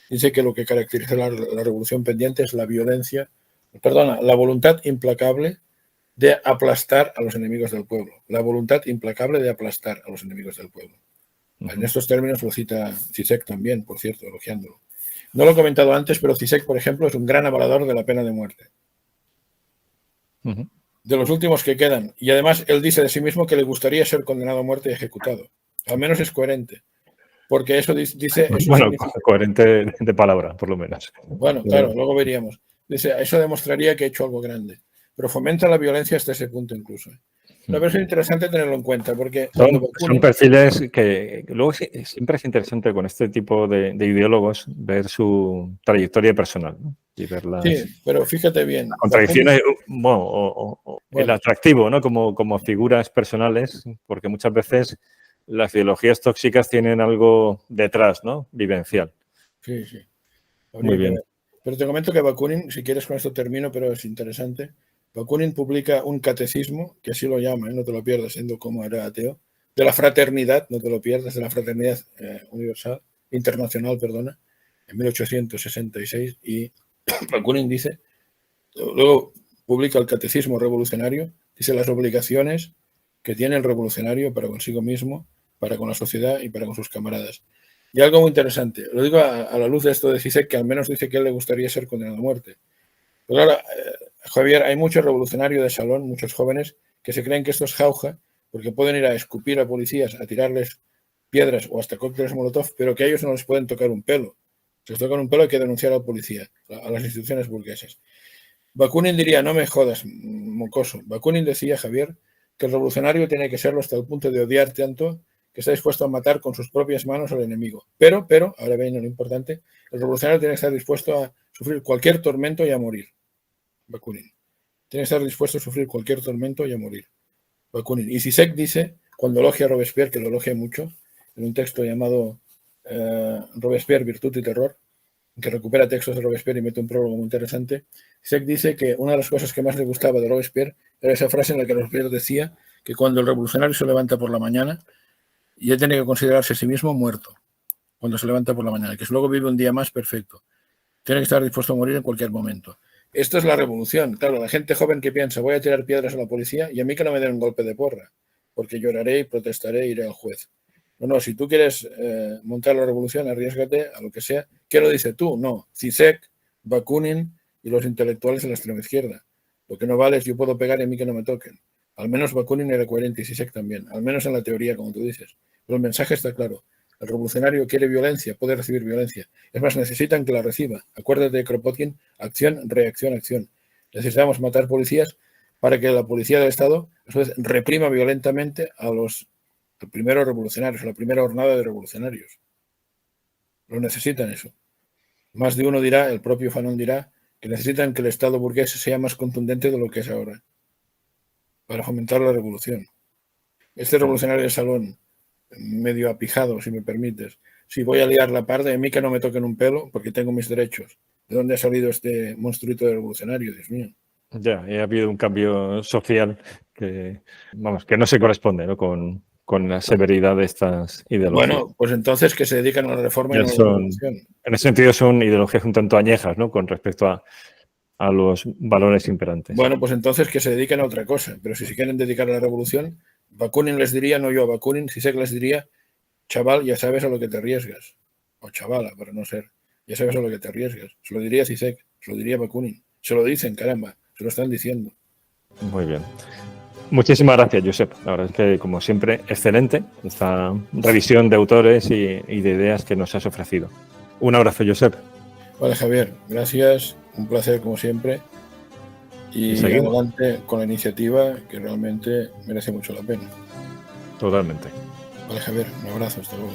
dice que lo que caracteriza la revolución pendiente es la violencia, la voluntad implacable de aplastar a los enemigos del pueblo. La voluntad implacable de aplastar a los enemigos del pueblo. En estos términos lo cita Zizek también, por cierto, elogiándolo. No lo he comentado antes, pero Zizek, por ejemplo, es un gran avalador de la pena de muerte. De los últimos que quedan. Y además él dice de sí mismo que le gustaría ser condenado a muerte y ejecutado. Al menos es coherente. Porque eso dice... Eso bueno, significa... coherente de palabra, por lo menos. Bueno, claro, luego veríamos. Dice, eso demostraría que he hecho algo grande. Pero fomenta la violencia hasta ese punto incluso. No, pero es interesante tenerlo en cuenta, porque son perfiles que luego siempre es interesante con este tipo de ideólogos ver su trayectoria personal, ¿no? Y ver las, sí, pero fíjate bien. las contradicciones, el atractivo, ¿no? Como figuras personales, porque muchas veces las ideologías tóxicas tienen algo detrás, ¿no? Vivencial. Sí, sí. Muy bien. Pero te comento que Bakunin, si quieres con esto termino, pero es interesante. Bakunin publica un catecismo, que así lo llama, no te lo pierdas, siendo como era ateo, de la fraternidad, no te lo pierdas, de la fraternidad universal, internacional, perdona, en 1866. Y Bakunin dice, luego publica el catecismo revolucionario, dice las obligaciones que tiene el revolucionario para consigo mismo, para con la sociedad y para con sus camaradas. Y algo muy interesante, lo digo a la luz de esto de Zizek, que al menos dice que a él le gustaría ser condenado a muerte. Pero ahora, Javier, hay muchos revolucionarios de salón, muchos jóvenes, que se creen que esto es jauja, porque pueden ir a escupir a policías, a tirarles piedras o hasta cócteles molotov, pero que a ellos no les pueden tocar un pelo. Si les tocan un pelo hay que denunciar a la policía, a las instituciones burguesas. Bakunin diría, no me jodas, mocoso. Bakunin decía, Javier, que el revolucionario tiene que serlo hasta el punto de odiar tanto que está dispuesto a matar con sus propias manos al enemigo. Pero, ahora viene lo importante, el revolucionario tiene que estar dispuesto a sufrir cualquier tormento y a morir. Bakunin. Tiene que estar dispuesto a sufrir cualquier tormento y a morir. Bakunin. Y Zizek dice, cuando elogia a Robespierre, que lo elogia mucho, en un texto llamado Robespierre, Virtud y Terror, que recupera textos de Robespierre y mete un prólogo muy interesante. Zizek dice que una de las cosas que más le gustaba de Robespierre era esa frase en la que Robespierre decía que cuando el revolucionario se levanta por la mañana, ya tiene que considerarse a sí mismo muerto, cuando se levanta por la mañana, que si luego vive un día más, perfecto. Tiene que estar dispuesto a morir en cualquier momento. Esto es la revolución. Claro, la gente joven que piensa, voy a tirar piedras a la policía y a mí que no me den un golpe de porra, porque lloraré y protestaré e iré al juez. No, si tú quieres montar la revolución, arriésgate a lo que sea. ¿Qué lo dice tú? No. Zizek, Bakunin y los intelectuales de la extrema izquierda. Lo que no vale es yo puedo pegar y a mí que no me toquen. Al menos Bakunin era coherente y Zizek también. Al menos en la teoría, como tú dices. Pero el mensaje está claro. El revolucionario quiere violencia, puede recibir violencia. Es más, necesitan que la reciba. Acuérdate de Kropotkin, acción, reacción, acción. Necesitamos matar policías para que la policía del Estado a su vez reprima violentamente a los primeros revolucionarios, a la primera hornada de revolucionarios. Lo necesitan eso. Más de uno dirá, el propio Fanon dirá, que necesitan que el Estado burgués sea más contundente de lo que es ahora, para fomentar la revolución. Este revolucionario de salón, medio apijado, si me permites, si voy a liar la parda, a mí que no me toquen un pelo, porque tengo mis derechos. ¿De dónde ha salido este monstruito de revolucionario, Dios mío? Ya, ha habido un cambio social que, vamos, que no se corresponde, ¿no? con la severidad de estas ideologías. Bueno, pues entonces que se dedican a la reforma y no a la revolución. En ese sentido son ideologías un tanto añejas, ¿no? Con respecto a los valores imperantes. Bueno, pues entonces que se dediquen a otra cosa. Pero si se quieren dedicar a la revolución, Bakunin les diría, no yo a Bakunin, Zizek les diría, chaval, ya sabes a lo que te arriesgas. O chavala, para no ser. Ya sabes a lo que te arriesgas. Se lo diría Zizek, se lo diría Bakunin. Se lo dicen, caramba, se lo están diciendo. Muy bien. Muchísimas gracias, Josep. La verdad es que, como siempre, excelente esta revisión de autores y de ideas que nos has ofrecido. Un abrazo, Josep. Vale, Javier, gracias. Un placer, como siempre. Y adelante con la iniciativa, que realmente merece mucho la pena. Totalmente. Vale, Javier, un abrazo. Hasta luego.